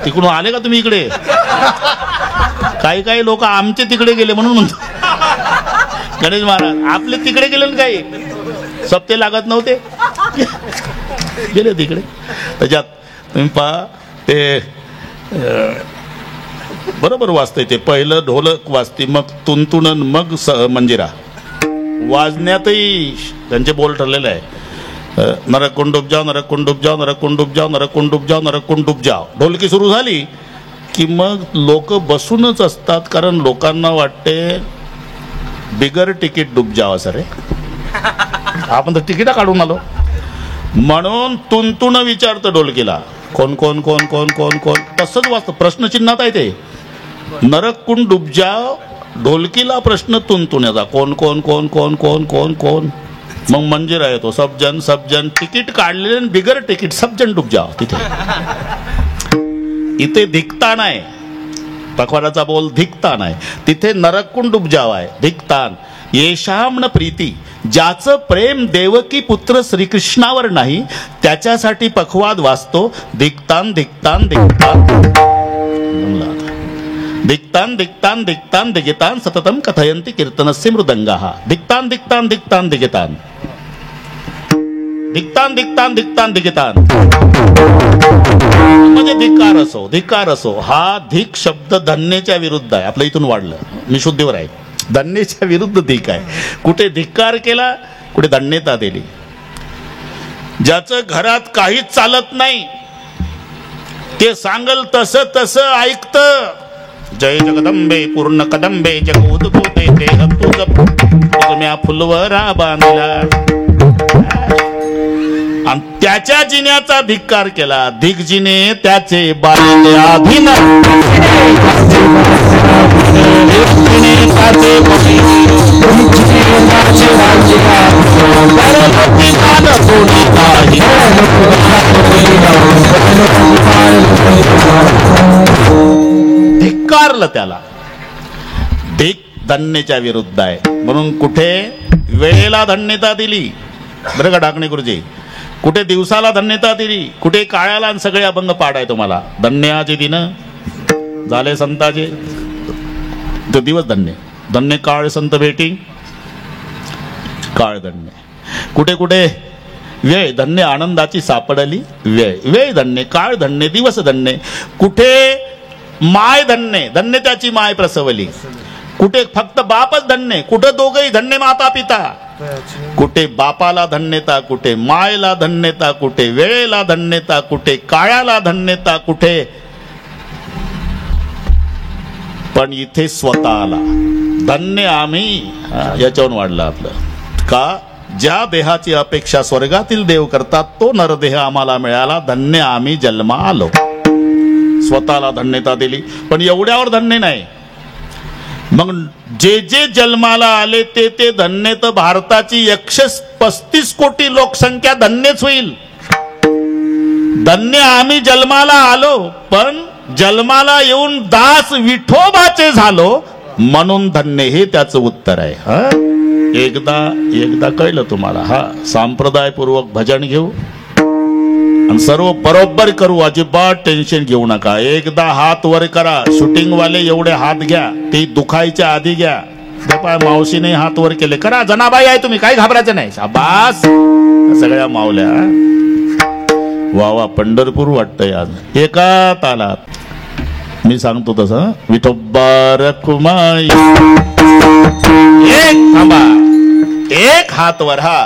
तिकडून आले का तुम्ही इकडे? काही काही लोक आमचे तिकडे गेले म्हणून म्हणतो. गणेश महाराज आपले तिकडे गेले ना, काही सप्ते लागत नव्हते, गेले तिकडे. त्याच्यात तुम्ही पहा, ते बरोबर वाजतंय. ते पहिलं ढोलक वाजते, मग तुंतुणन, मग मंजिरा. वाजण्यातही त्यांचे बोल ठरलेले आहे. नरक कोण डूब जाओ, नरक कोण डूब जाओ, नरक कोण डूब जाओ, नरक कोण डूब जाओ, नरक कोण डूब जाओ. ढोलकी सुरू झाली की मग लोक बसूनच असतात, कारण लोकांना वाटते बिगर तिकीट डूब जाओ असं रे. आपण तर तिकीट काढून आलो म्हणून तुंतुण विचारतं ढोलकीला, कोण कोण कोण कोण कोण कोण. तसंच वाचतं, प्रश्नचिन्हात आहे ते. नरक कोण डूब जाओ, ढोलकीला प्रश्न तुंतुण्याचा, कोण कोण कोण कोण कोण कोण कोण. मग मंजिरा येतो, सबजन सबजन. तिकीट काढलेले बिगर तिकीट सबजन डूब जाओ. तिथे इथे धिकतान आहे, पखवाडाचा बोल धिकतान आहे. तिथे नरककुंड डूब जाव आहे, धिकतान. येशाम्न प्रीती, ज्याचं प्रेम देवकी पुत्र श्रीकृष्णावर नाही त्याच्यासाठी पखवाद वाचतो. धिकतान धिकतान धिकतान. दिक्तान दिक्तान दिक्तान दिगितान सततम कथयन्ति कीर्तनस्य मृदंगाः. दिक्तान दिक्तान दिक्तान दिगितान दिक्तान दिक्तान दिक्तान दिगितान म्हणजे धिक्कार असो. हा धिक शब्द धन्येच्या विरुद्ध आहे. आपलं इथून वाढलं, मी शुद्धीवर आहे. धन्येच्या विरुद्ध धिक आहे. कुठे धिक्कार केला, कुठे धन्यता दिली. ज्याचं घरात काहीच चालत नाही ते सांगल तसं तसं ऐकत. जय जगदंबे पूर्ण कदंबे जगोदकोते ते तुझ म्या फुलवरा बांधला. आणि त्याच्या जिन्याचा धिक्कार केला. धिकजीने त्याचे बाळले आधीन धिक्कारलं त्याला. धिक धन्येच्या विरुद्ध आहे. म्हणून कुठे वेळेला धन्यता दिली, बरं का डाकणे गुरुजी, कुठे दिवसाला धन्यता दिली, कुठे काळाला, आणि सगळे अभंग पाडाय तुम्हाला. धन्याचे दिन झाले संताचे, तो दिवस धन्य. धन्य काळ संत भेटी, काळ धन्य. कुठे कुठे वेळ धन्य आनंदाची सापडली वेळ. वेळ धन्य, काळ धन्य, दिवस धन्य. कुठे माय धन्य, धन्य त्याची माय प्रसवली. कुठे फक्त बापच धन्य, कुठं दोघही धन्य माता पिता. कुठे बापाला धन्यता, कुठे मायला धन्यता, कुठे वेळेला धन्यता, कुठे काळाला धन्यता, कुठे. पण इथे स्वतःला धन्य आम्ही. याच्यावरून वाढलं आपलं का. ज्या देहाची अपेक्षा स्वर्गातील देव करतात तो नरदेह आम्हाला मिळाला. धन्य आम्ही जन्मा आलो. स्वतःला धन्यता दिली. पण एवढ्यावर धन्य नाही. मग जे जे जन्माला आले ते ते धन्य. तर भारताची 135 कोटी लोकसंख्या धन्यच होईल. धन्य आम्ही जन्माला आलो, पण जन्माला येऊन दास विठोबाचे झालो म्हणून धन्य. हे त्याचं उत्तर आहे. एकदा कळलं तुम्हाला. हा संप्रदायपूर्वक भजन घेऊ आणि सर्व बरोबर करू. अजिबात टेन्शन घेऊ नका. एकदा हात वर करा. शूटिंग वाले एवढे हात घ्या, ते दुखायच्या आधी घ्या. मावशीने हात वर केले, करा जनाबाई आहे तुम्ही, काही घाबरायचं नाही. शाबास सगळ्या मावल्या. वा वा, पंढरपूर वाटतंय आज एका तालात. मी सांगतो तसं. विठोबा रखुमाई. एक थांबा, एक हात वर. हा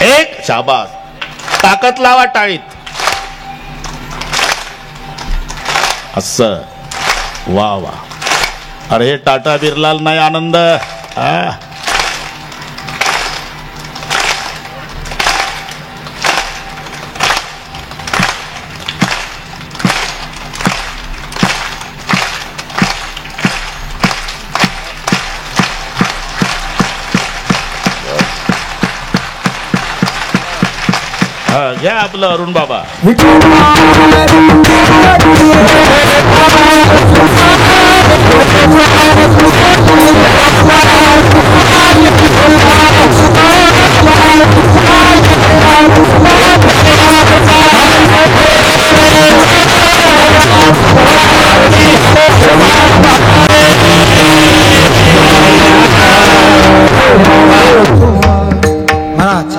एक, शाबास. ताकद लावा टाळीत. असं वा वा. अरे टाटा बिरलाल नाही आनंद. घ्या आपलं अरुण बाबा.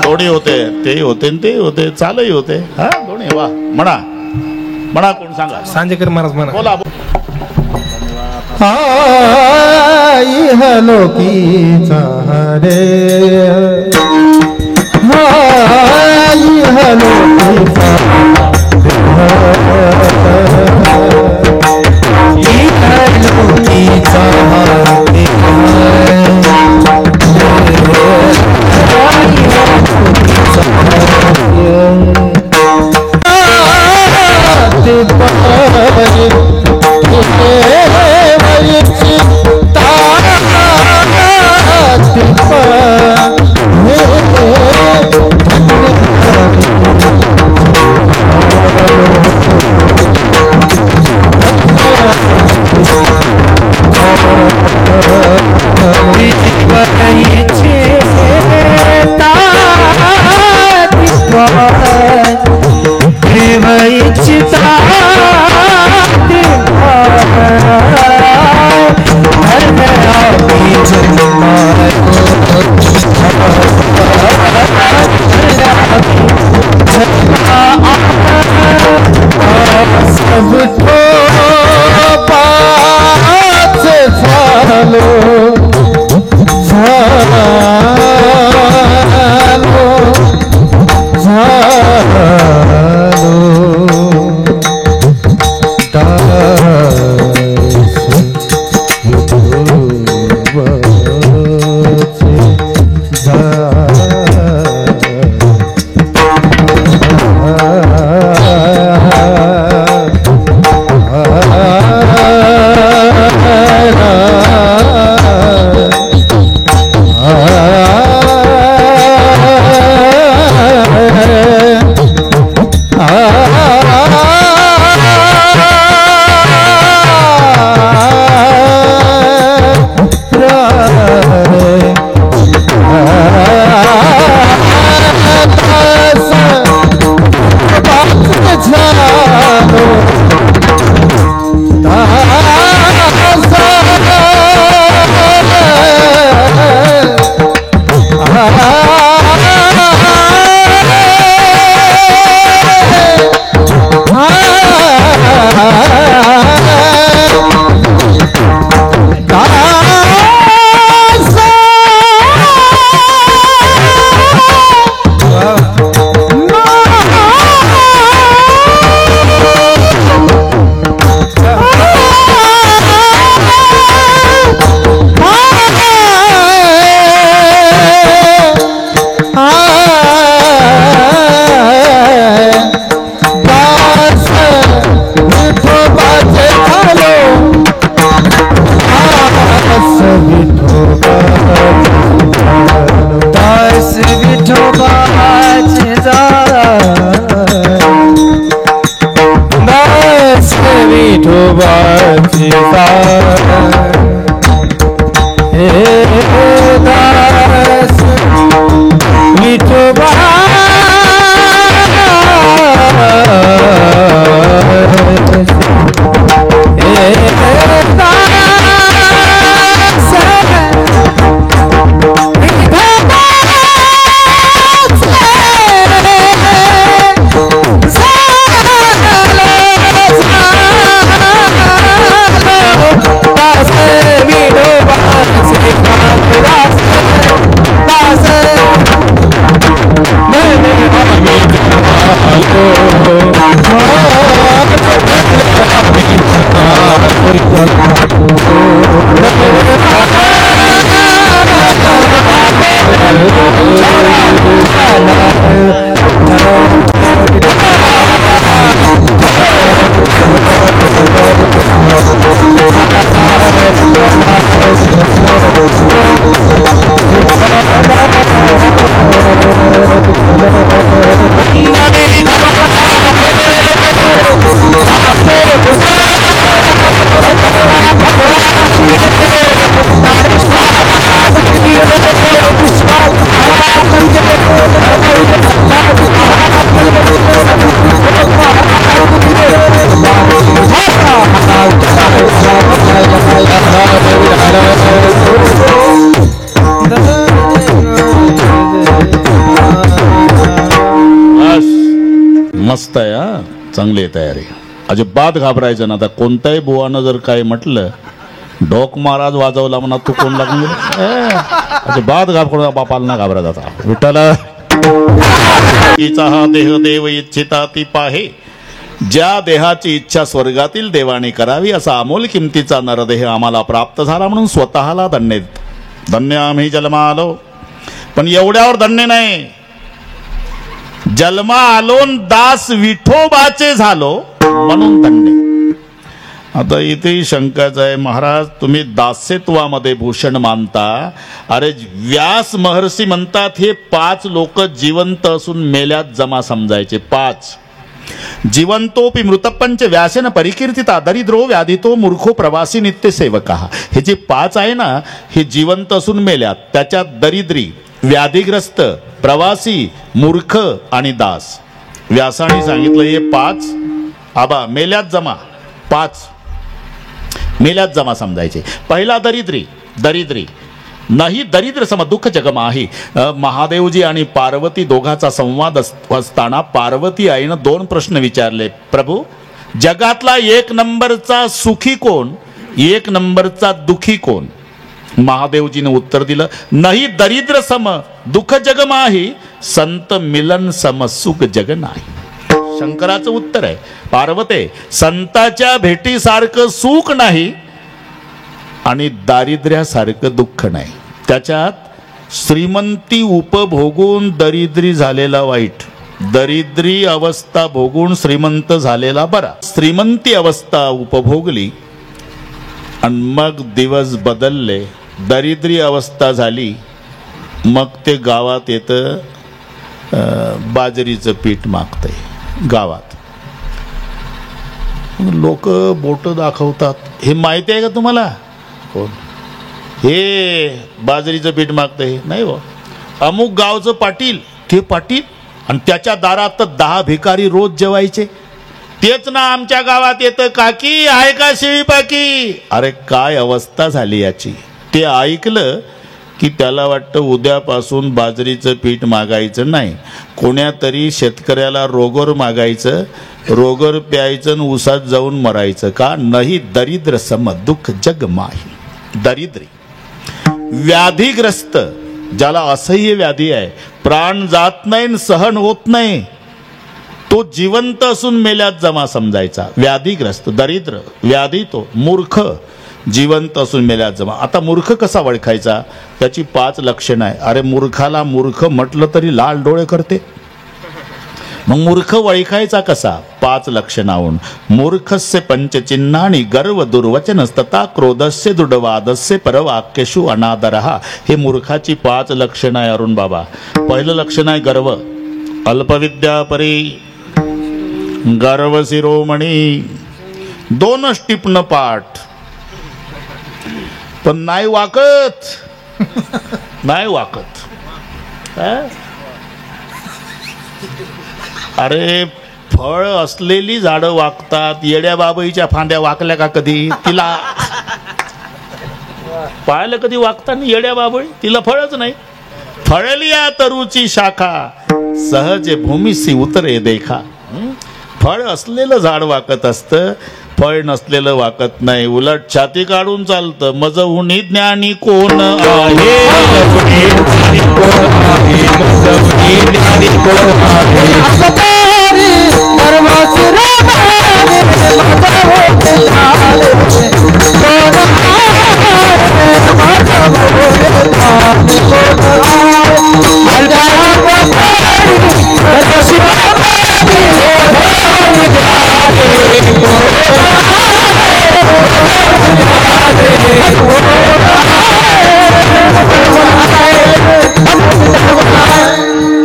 दोन्ही होते, ते होते ते होते, चालही होते. हा दोन्ही. वा म्हणा म्हणा. कोण सांगा. सांजेकर महाराज म्हणा. बोला. लोकीचा रे लोकीचा विठोबाचे झालो विठोबाची हे दास विठोबा मस्त आहे हा, चांगली आहे तयारी. अजिबात घाबरायचं ना. आता कोणत्याही बुवानं जर काय म्हटलं डोक महाराज वाजवला म्हणा तू कोण लागून अजिबात घाबरू बापाला ना घाबरत. आता विठ्ठल हा देह देव इच्छिता ती पाहे, ज्या देहाची इच्छा स्वर्गातील देवाने करावी असा अमोल किमतीचा नरदेह आम्हाला प्राप्त झाला म्हणून स्वतःला धन्य धन्य आम्ही जन्मा आलो. पण एवढ्यावर धन्य नाही, जन्मा आलोन दास विठोबाचे झालो म्हणून धन्य. आता इथे शंकाच आहे, महाराज तुम्ही दास्यत्वामध्ये भूषण मानता. अरे व्यास महर्षी म्हणतात हे 5 लोक जिवंत असून मेल्यात जमा समजायचे. 5 जिवंतोपि मृतपंच व्यासेन परिकीर्तिता दरिद्रो व्याधितो मूर्खो प्रवासी नित्य सेवका. हे जे 5 आहे ना हे जिवंत असून मेल्यात. त्याच्यात दरिद्री, व्याधिग्रस्त, प्रवासी, मूर्ख आणि दास. व्यासाने सांगितलं हे 5 आबा मेल्यात जमा. 5 मेल्यात जमा समजायचे. पहिला दरिद्री, दरिद्री नाही दरिद्र सम दुःख जगमाही. महादेवजी आणि पार्वती दोघाचा संवाद असताना पार्वती आईनं 2 प्रश्न विचारले. प्रभू जगातला एक नंबरचा सुखी कोण, एक नंबरचा दुखी कोण? महादेवजीने उत्तर दिलं, नाही दरिद्र सम दुःख जग माही, संत मिलन सम सुख जग नाही. शंकराचं उत्तर आहे. पार्वते, संताच्या भेटीसारखं सुख नाही आणि दारिद्र्यासारखं दुःख नाही. त्याच्यात श्रीमंती उपभोगून दरिद्री झालेला वाईट, दरिद्री अवस्था भोगून श्रीमंत झालेला बरा. श्रीमंती अवस्था उपभोगली आणि मग दिवस बदलले, दरिद्री अवस्था झाली, मग ते गावात येतं बाजरीचं पीठ मागतंय गावात. लोक बोट दाखवतात. हे माहिती आहे का तुम्हाला? कोण हे बाजरीचं पीठ मागतंय? नाही हो, अमुक गावचं पाटील. ते पाटील आणि त्याच्या दारात तर 10 भिकारी रोज जेवायचे. तेच ना आमच्या गावात येतं, काकी आहे का शिळी पाकी? अरे काय अवस्था झाली याची. ते ऐकलं की त्याला वाटतं उद्यापासून बाजरीचं पीठ मागायचं नाही, कोण्यातरी शेतकऱ्याला रोगर मागायचं, रोगर प्यायचं आणि उसात जाऊन मरायचं. का नाही दरिद्र सम दुःख जग माही. दरिद्री, व्याधीग्रस्त, ज्याला असह्य व्याधी आहे, प्राण जात नाही, सहन होत नाही, तो जिवंत असून मेल्यात जमा समजायचा. व्याधीग्रस्त, दरिद्र, व्याधी तो, मूर्ख, जिवंत असून मेल्यात जमा. आता मूर्ख कसा ओळखायचा? त्याची 5 लक्षणं आहे. अरे मूर्खाला मूर्ख म्हटलं तरी लाल डोळे करते. मग मूर्ख ओळखायचा कसा? 5 लक्षणावून. मूर्खस्य पंचचिन्हानी गर्व दुर्वचनस्तथा क्रोधस्य दुडवादस्य परवाक्यशु अनादरः. हे मूर्खाची 5 लक्षणं आहे अरुण बाबा. पहिलं लक्षण आहे गर्व. अल्पविद्या परी गर्व शिरोमणी. 2 टिपणं पाठ, पण नाही वाकत, नाही वाकत. अरे फळ असलेली झाडं वाकतात. येड्या बाबईच्या फांद्या वाकल्या का कधी? तिला पाहिलं कधी वाकताना येड्या बाबई? तिला फळच नाही. फळलिया तरुची शाखा सहज भूमीसी उतरे देखा. फळ असलेलं झाड वाकत असतं, फळ नसलेलं वाकत नाही. उलट छाती काढून चालतं. मज हुनी ज्ञानी कोण आहे,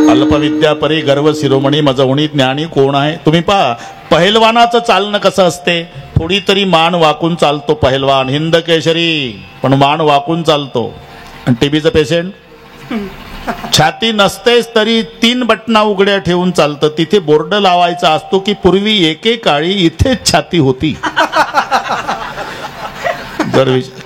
अल्पविद्या परी गर्व शिरोमणी मजवणी ज्ञानी कोण आहे. तुम्ही पहा पहिलवानाचं चालणं कसं असते. थोडी तरी मान वाकून चालतो पहिलवान, हिंद केशरी, पण मान वाकून चालतो. आणि टीबीचं पेशंट छाती नसतेच तरी 3 बटना उघड्या ठेवून चालतं. तिथे बोर्ड लावायचा असतो की पूर्वी एकेकाळी इथेच छाती होती.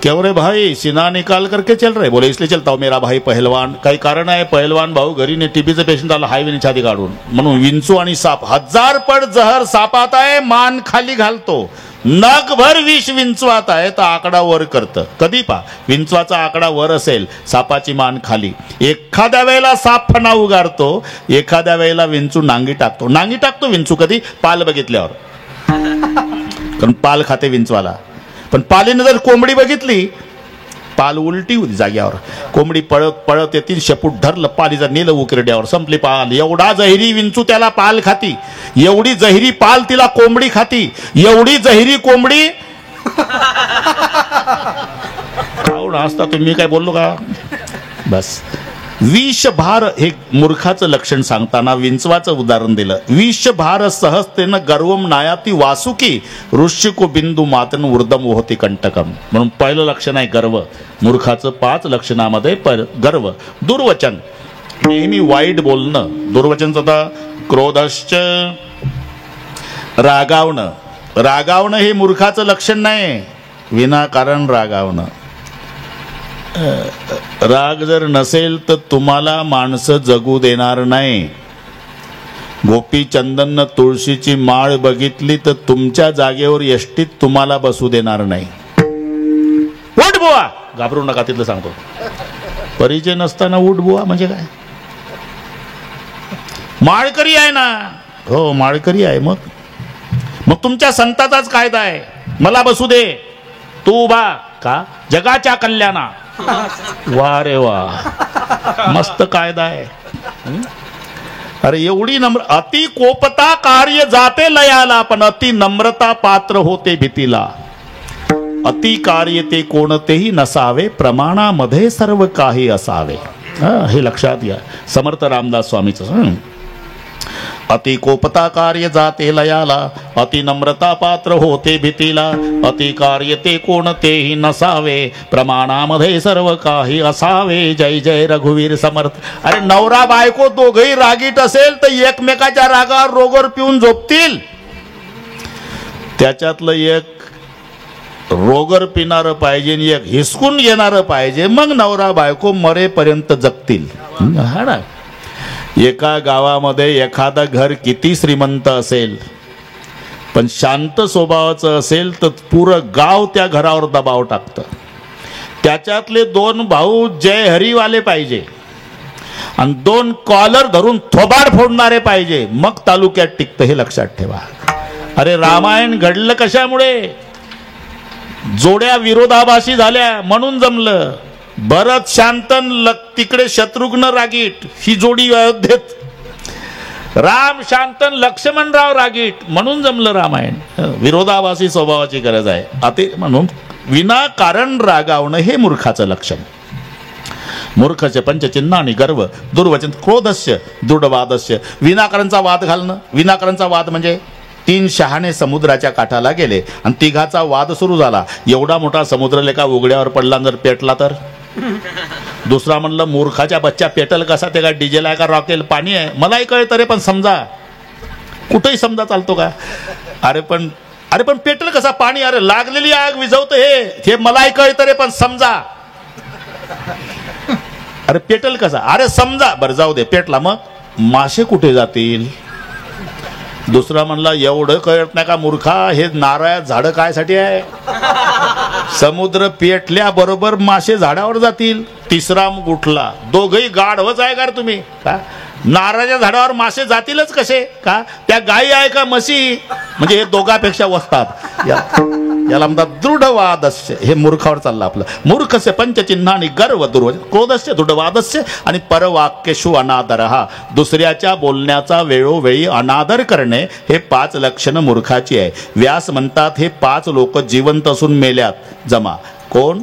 क्यों रे भाई सीना निकाल करके चल रहे? बोले इसलिए चलता हूं मेरा भाई पहलवान. काही कारण आहे. पहलवान भाऊ घरी ने टीबीचं पेशंट आला, हायवेने छाती काढून. म्हणून विंचू आणि साप 1000 पट जहर सापात आहे, मान खाली घालतो. नगभर विष विंचवात आहे तर आकडा वर करतं. कधी पा विंचवाचा आकडा वर असेल, सापाची मान खाली. एखाद्या वेळेला साप फणा उगारतो, एखाद्या वेळेला विंचू नांगी टाकतो. नांगी टाकतो विंचू कधी? पाल बघितल्यावर, कारण पाल खाते विंचवाला. पण पालीनं जर कोंबडी बघितली, पाल उलटी होती जाग्यावर. कोंबडी पळत पळत येतील, शेपूट धरलं, पालीचा नेलं उकिरड्यावर, संपली पाल. एवढा जहिरी विंचू त्याला पाल खाती, एवढी जहिरी पाल तिला कोंबडी खाती, एवढी जहिरी कोंबडी. असता तुम्ही काय बोललो का? बस. विषभार हे मूर्खाचं लक्षण सांगताना विंचवाचं उदाहरण दिलं. विषभार सहजतेनं गर्वम नायाती वासुकी ऋषिको बिंदू मातन ऊर्धम होती कंटकम. म्हणून पहिलं लक्षण आहे गर्व. मूर्खाचं 5 लक्षणामध्ये गर्व. दुर्वचन, नेहमी वाईट बोलणं. दुर्वचनचं आता क्रोधश्च, रागावणं. रागावणं हे मूर्खाचं लक्षण नाही. विनाकारण रागावणं. राग जर नसेल तर तुम्हाला माणसं जगू देणार नाही. गोपी चंदन तुळशीची माळ बघितली तर तुमच्या जागेवर एसटीत तुम्हाला बसू देणार नाही. उठ बुवा, घाबरू नका, तिथलं सांगतो. परिचय नसताना उठ बुवा म्हणजे काय? माळकरी आहे ना. हो माळकरी आहे. मग तुमच्या संताचाच कायदा आहे, मला बसू दे, तू उभा का, जगाच्या कल्याणा. वा रे वा, मस्त कायदा आहे. अरे एवढी नम्र, अति कोपता कार्य जाते लयाला, पण अति नम्रता पात्र होते भीतीला. अति कार्य ते कोणतेही नसावे, प्रमाणामध्ये सर्व काही असावे. हे लक्षात घ्या, समर्थ रामदास स्वामीचं. अति कोपता कार्य जाते लयाला, अति नम्रता पात्र होते भीतीला. अति कार्य ते कोणतेही नसावे, प्रमाणामध्ये सर्व काही असावे. जय जय रघुवीर समर्थ. अरे नवरा बायको दोघही रागीट असेल तर एकमेकाच्या रागावर रोगर पिऊन झोपतील. त्याच्यातलं एक रोगर पिणारं पाहिजे आणि एक हिसकून घेणारं पाहिजे, मग नवरा बायको मरेपर्यंत जगतील. हा ना. एका गावामध्ये एखादा घर किती श्रीमंत असेल पण शांत स्वभावाचं असेल तर पुरं गाव त्या घरावर दबाव टाकतं. त्याच्यातले 2 भाऊ जय हरीवाले पाहिजे आणि 2 कॉलर धरून थोबाड फोडणारे पाहिजे, मग तालुक्यात टिकतं. हे लक्षात ठेवा. अरे रामायण घडलं कशामुळे? जोड्या विरोधाभासी झाल्या म्हणून जमलं. भरत शांतन तिकडे शत्रुघ्न रागीट, ही जोडी अयोध्येत. राम शांतन लक्ष्मणराव रागीट म्हणून जमलं रामायण. विरोधाभासी स्वभावाची गरज आहे. आता म्हणून विनाकारण रागावणं हे मूर्खाचं लक्षण. मूर्खस्य पंचचिन्ह आणि गर्व दुर्वचन क्रोधस्य दृढवादस्य. विनाकारणचा वाद घालणं. विनाकारणचा वाद म्हणजे 3 शहाणे समुद्राच्या काठाला गेले आणि तिघाचा वाद सुरू झाला. एवढा मोठा समुद्र लेका उघड्यावर पडला, जर पेटला तर. दुसरा म्हणलं मूर्खाच्या बच्चा पेटल कसा, ते काय डिझेल आहे का रॉकेल, पाणी आहे. मलाही कळतं रे, पण समजा कुठेही समजा चालतो का? अरे पण पेटल कसा पाणी? अरे लागलेली आग विझवतं हे मलाही कळतं रे, पण समजा. अरे पेटल कसा? अरे समजा. बरं जाऊ दे, पेटला, मग मासे कुठे जातील? दुसरा म्हणला एवढं कळत नाही का मूर्खा, हे नारळ झाडं कायसाठी आहे? समुद्र पेटल्याबरोबर मासे झाडावर जातील. तिसरा मग उठला, दोघही गाढवच आहे का रे तुम्ही? का नारळाच्या झाडावर मासे जातीलच कसे? का त्या गायी आहे का म्हशी? म्हणजे हे दोघांपेक्षा वसतात. याला म्हणतात दृढवादस्य. हे मूर्खावर चाललं आपलं. मूर्खस्य पंचचिन्ह आणि गर्व दुर्वचन क्रोधस्य दृढवादस्य आणि परवाक्यशु अनादरहा. दुसऱ्याच्या बोलण्याचा वेळोवेळी अनादर करणे हे 5 लक्षणं मूर्खाची आहे. व्यास म्हणतात हे 5 लोक जिवंत असून मेल्यात जमा. कोण?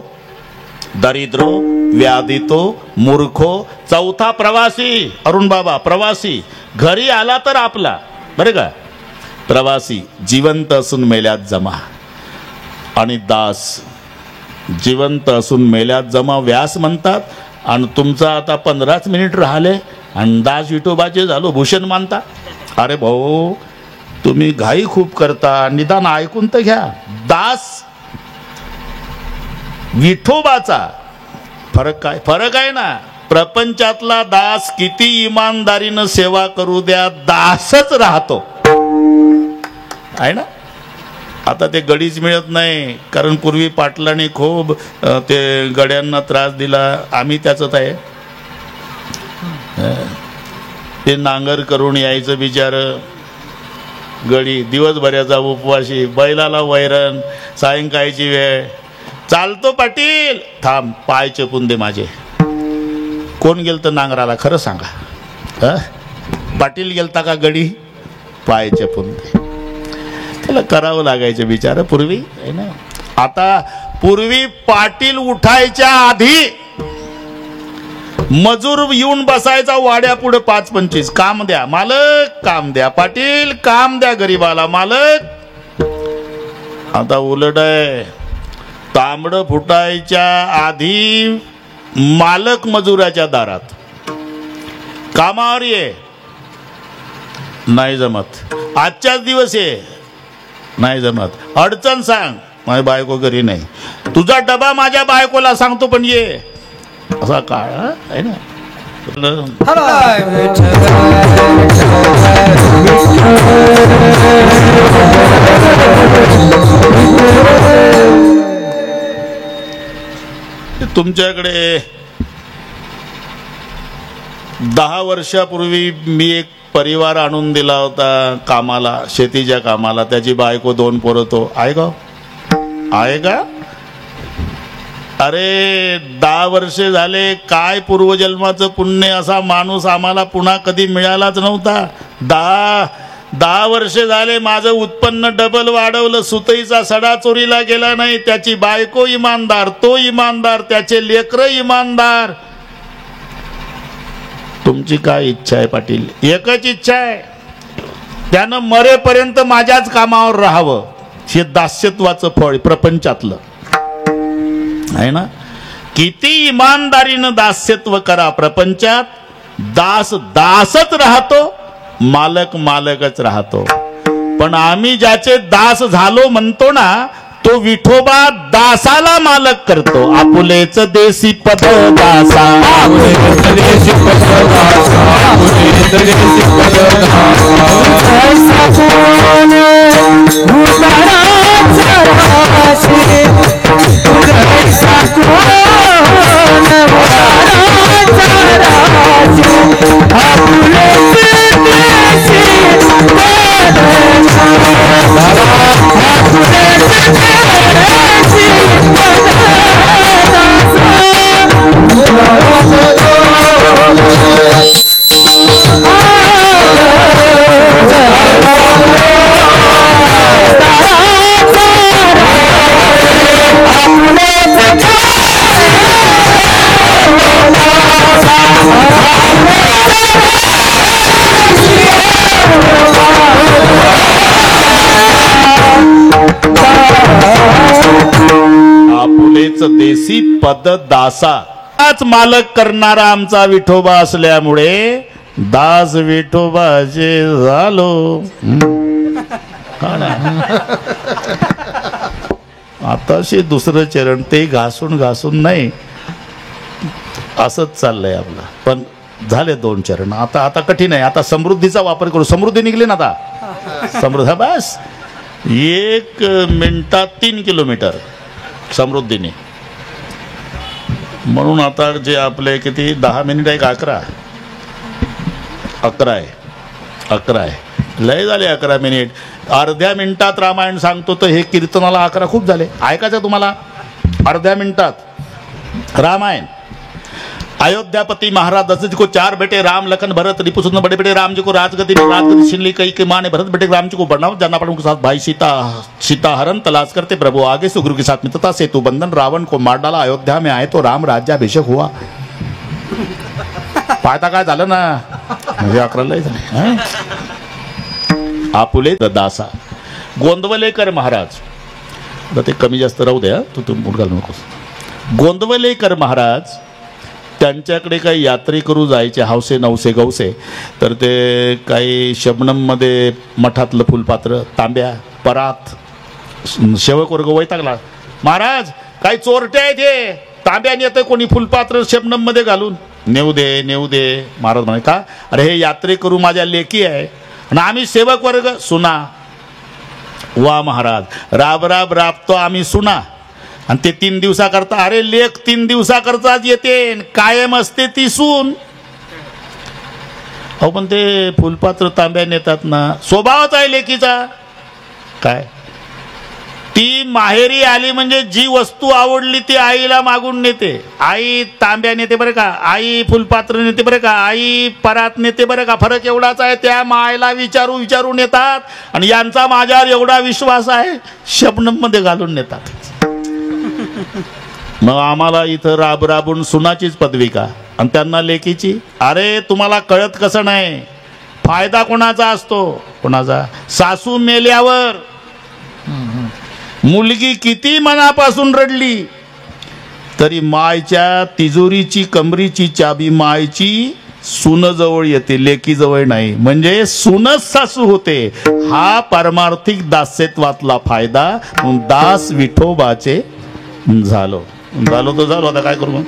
दरिद्रो, व्याधितो, मूर्खो, चौथा प्रवासी. अरुण बाबा प्रवासी, घरी आला तर आपला, बरे का? प्रवासी जिवंत असून मेल्यात जमा. आणि दास जिवंत असून मेल्यात जमा व्यास म्हणतात. आणि तुमचं आता 15च मिनिट राहिले आणि दास विठोबाचे झालो भूषण मानता. अरे भाऊ तुम्ही घाई खूप करता, निदान ऐकून तर घ्या. दास विठोबाचा फरक काय? फरक आहे ना. प्रपंचातला दास किती इमानदारीनं सेवा करू द्या, दासच राहतो, आहे ना. आता ते गडीच मिळत नाही, कारण पूर्वी पाटलांनी खूप ते गड्यांना त्रास दिला. आम्ही त्याचंच आहे. ते नांगर करून यायचं बिचार गडी, दिवसभराचा उपवाशी, बैलाला वैरण, सायंकाळची वेळ. चालतो पाटील, थांब पाय चपून दे माझे. कोण गेलतं नांगराला खरं सांगा? पाटील गेलता का गडी? पाय चपून दे. त्याला करावं लागायचं बिचार पूर्वी, आहे ना. आता पूर्वी पाटील उठायच्या आधी मजूर येऊन बसायचा वाड्या पुढे 5-25. काम द्या मालक, काम द्या पाटील, काम द्या गरीबाला मालक. आता उलट आहे. तांबड फुटायच्या आधी मालक मजुराच्या दारात. कामावर ये, नाही जमत. आजच्याच दिवस ये, नाही जमत. अडचण सांग, माझी बायको घरी नाही. तुझा डबा माझ्या बायकोला सांगतो पण ये. असा काळ आहे ना. तुमच्याकडे 10 वर्षापूर्वी मी एक परिवार आणून दिला होता कामाला, शेतीच्या कामाला. त्याची बायको 2 पोरं. तो आहे का? आहे का? अरे 10 वर्षे झाले. काय पूर्वजन्माचं पुण्य, असा माणूस आम्हाला पुन्हा कधी मिळालाच नव्हता. 10 वर्षे झाले. माझं उत्पन्न डबल वाढवलं. सुतईचा सडा चोरीला गेला नाही. त्याची बायको इमानदार, तो इमानदार, त्याचे लेकरं इमानदार. तुमची काय इच्छा आहे पाटील? एकच इच्छा आहे, त्यानं मरेपर्यंत माझ्याच कामावर राहावं. हे दास्यत्वाचं फळ प्रपंचातलं आहे ना. किती इमानदारीनं दास्यत्व करा, प्रपंचात दास दासच राहतो, मालक मालकच राहतो. पण आम्ही ज्याचे दास झालो म्हणतो ना, तो विठोबा दासाला मालक करतो. आपुलेच देसी पद दासा, आपुलेच देसी पद दासा, आपुलेच देसी पद देसी पद दासा हाच मालक करणारा आमचा विठोबा असल्यामुळे दास विठोबाचे झालो. आताशी दुसरं चरण ते घासून घासून नाही, असंच चाललंय आपलं. पण झाले 2 चरण. आता कठीण आहे. आता समृद्धीचा वापर करू. समृद्धी निघली ना आता. समृद्ध बस 1 मिनिटात 3 किलोमीटर समृद्धीने. म्हणून आता जे आपले किती 10 मिनिट आहे का 11 आहे. लय झाले 11 मिनिट. अर्ध्या मिनिटात रामायण सांगतो तर हे कीर्तनाला 11 खूप झाले. ऐकायचं तुम्हाला? अर्ध्या मिनिटात रामायण. अयोध्यापति महाराज दशरथ जी को 4 बेटे राम लखन भरत रिपुसुंदर बड़े बेटे राम जी को राजगद्दी में राजगद्दी छीन ली. कई के माँ ने भरत बेटे राम जी को बढ़ावा जाना पड़ा. उनके साथ भाई सीता हरण तलाश करते प्रभु आगे से गुरु के साथ मित्रता सेतु बंधन. रावण को मार डाला. अयोध्या में आए तो राम राज्याभिषेक हुआ. पाहता काय झालं ना, म्हणजे 11 झाले. आपुले दासा गोंदवलेकर महाराज. ते कमी जास्त राहू द्या, तू मुलगा नकोस. गोंदवलेकर महाराज त्यांच्याकडे काही यात्रेकरू जायचे हौसे नवसे गवसे. तर ते काही शबनममध्ये मठातलं फुलपात्र, तांब्या, परात, सेवक वर्ग वैतागला. महाराज काही चोरटे आहेत हे, तांब्याने येतं कोणी फुलपात्र शबनममध्ये घालून. नेऊ दे. महाराज म्हणे का? अरे हे यात्रेकरू माझ्या लेकी आहे आणि आम्ही सेवक वर्ग सुना. वा महाराज, राब राबतो आम्ही सुना. आणि ते 3 दिवसाकरता. अरे लेख 3 दिवसाकरताच येते, कायम असते ती सून. अहो पण ते फुलपात्र तांब्या नेतात ना, स्वभावच आहे लेकीचा. काय ती माहेरी आली म्हणजे जी वस्तू आवडली ती आईला मागून नेते. आई तांब्या नेते बरं का, आई फुलपात्र नेते बरं का, आई परात नेते बरं का. फरक एवढाच आहे, त्या मायला विचारून नेतात. आणि यांचा माझ्यावर एवढा विश्वास आहे, शबनम मध्ये घालून नेतात. मग आम्हाला इथं राबून सुनाचीच पदवी का आणि त्यांना लेकीची? अरे तुम्हाला कळत कसं नाही, फायदा कोणाचा असतो? कोणाचा? सासू मेल्यावर मुलगी किती मनापासून रडली तरी मायच्या तिजोरीची कमरीची चाबी मायची सूनजवळ येते, लेकीजवळ नाही. म्हणजे सूनच सासू होते. हा पारमार्थिक दास्यत्वातला फायदा. दास विठोबाचे झालो. आता काय करू मग?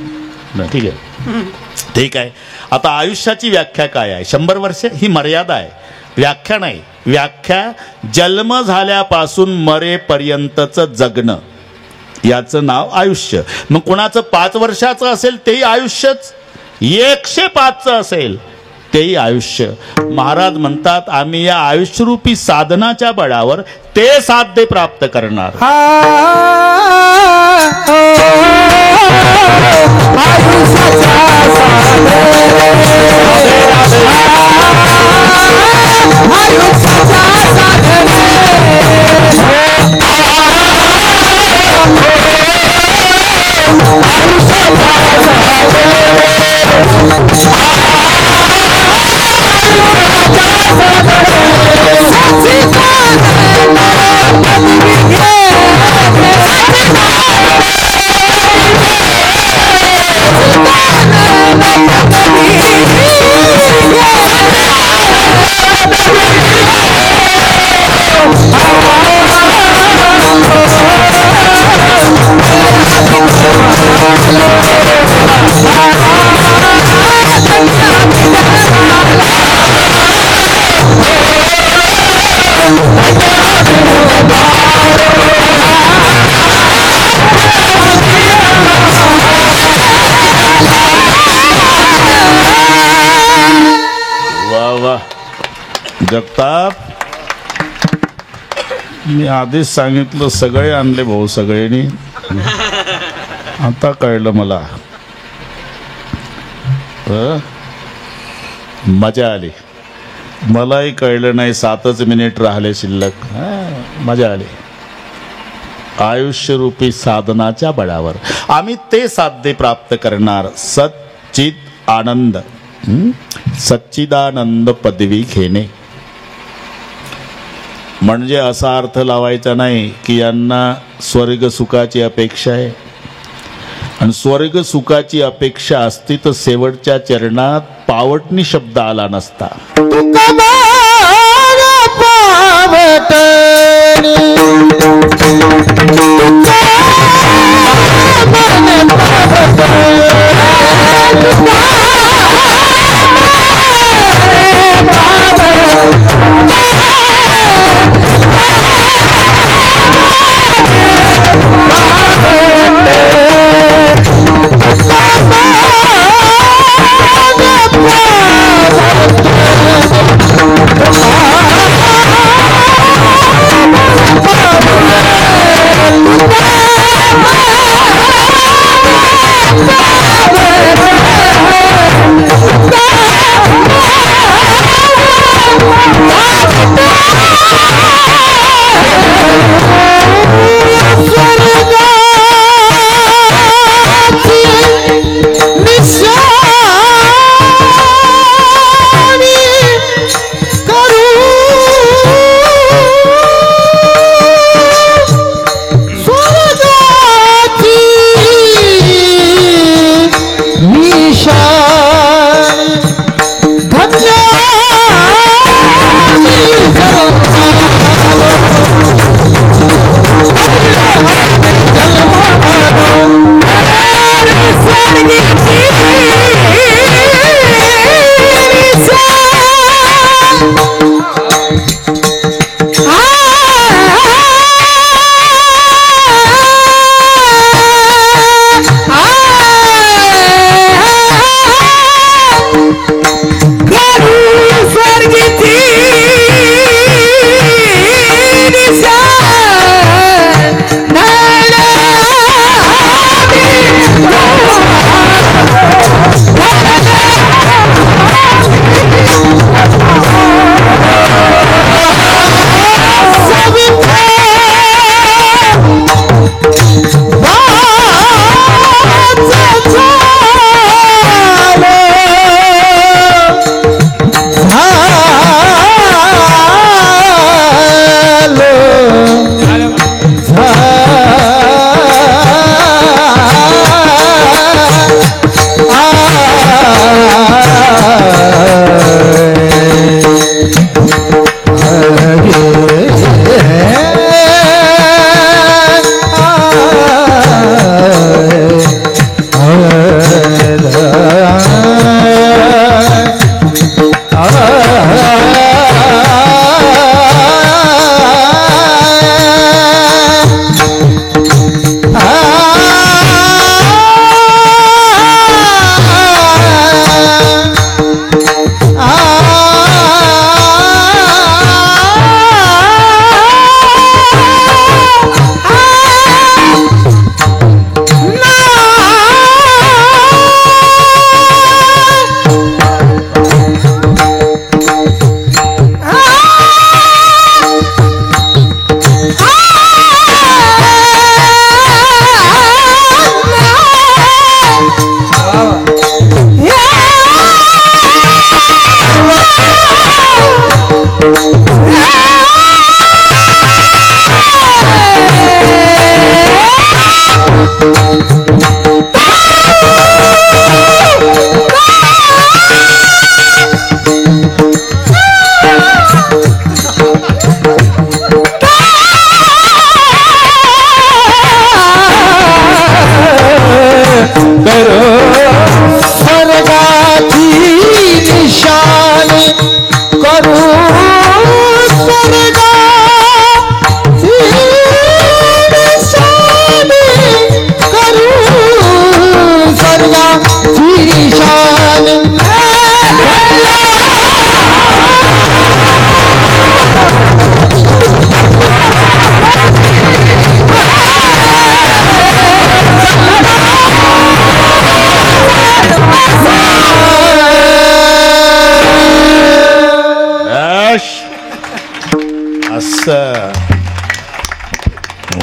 ठीक आहे. आता आयुष्याची व्याख्या काय आहे? 100 वर्ष ही मर्यादा आहे, व्याख्या नाही. व्याख्या जन्म झाल्यापासून मरेपर्यंतचं जगणं, याचं नाव आयुष्य. मग कोणाचं 5 वर्षाचं असेल तेही आयुष्यच, 105चं असेल तेही आयुष्य. महाराज म्हणतात आम्ही या आयुष्यरूपी साधनाच्या बळावर ते साध्य प्राप्त करणार. जगताप, मी आधीच सांगितलं सगळे आणले भाऊ, सगळ्यांनी. आता कळलं मला. मजा आली. मलाही कळलं नाही, 7च मिनिट राहिले शिल्लक. मजा आली. आयुष्यरूपी साधनाच्या बळावर आम्ही ते साध्य प्राप्त करणार. सच्चित आनंद, सच्चिदानंद पदवी घेणे. म्हणजे असा अर्थ लावायचा नाही की यांना स्वर्ग सुखाची अपेक्षा आहे, आणि स्वर्ग सुखाची अपेक्षा असती तर शेवटच्या चरणात पावटणी शब्द आला नसता.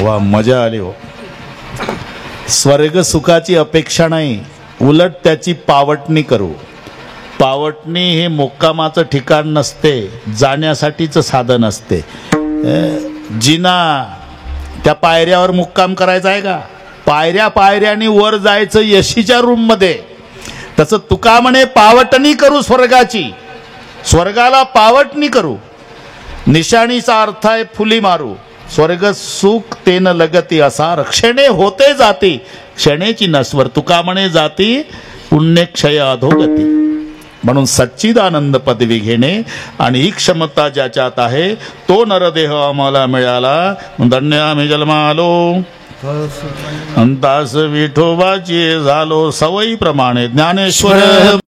वा मजा आली हो. स्वर्ग सुखाची अपेक्षा नाही, उलट त्याची पावटणी करू. पावटणी हे मुक्कामाचं ठिकाण नसते, जाण्यासाठीचं साधन असते. जिना त्या पायऱ्यावर मुक्काम करायचा आहे का? पायऱ्या पायऱ्यानी वर जायचं यशीच्या रूम मध्ये. तसं तुका म्हणे पावटणी करू स्वर्गाची, स्वर्गाला पावटणी करू. निशाणीचा अर्थ आहे फुली मारू. स्वर्ग सुख तेन लगती असा क्षणे होते जाती, क्षणेची नस्वर. तुका म्हणे जाती पुण्यक्षय अधोगती. म्हणून सच्चिदानंद पदवी घेणे आणि ही क्षमता ज्याच्यात आहे तो नरदेह आम्हाला मिळाला. धन्य आम्ही जन्मा आलो, अंतास विठोबाची झालो सवयीप्रमाणे. ज्ञानेश्वर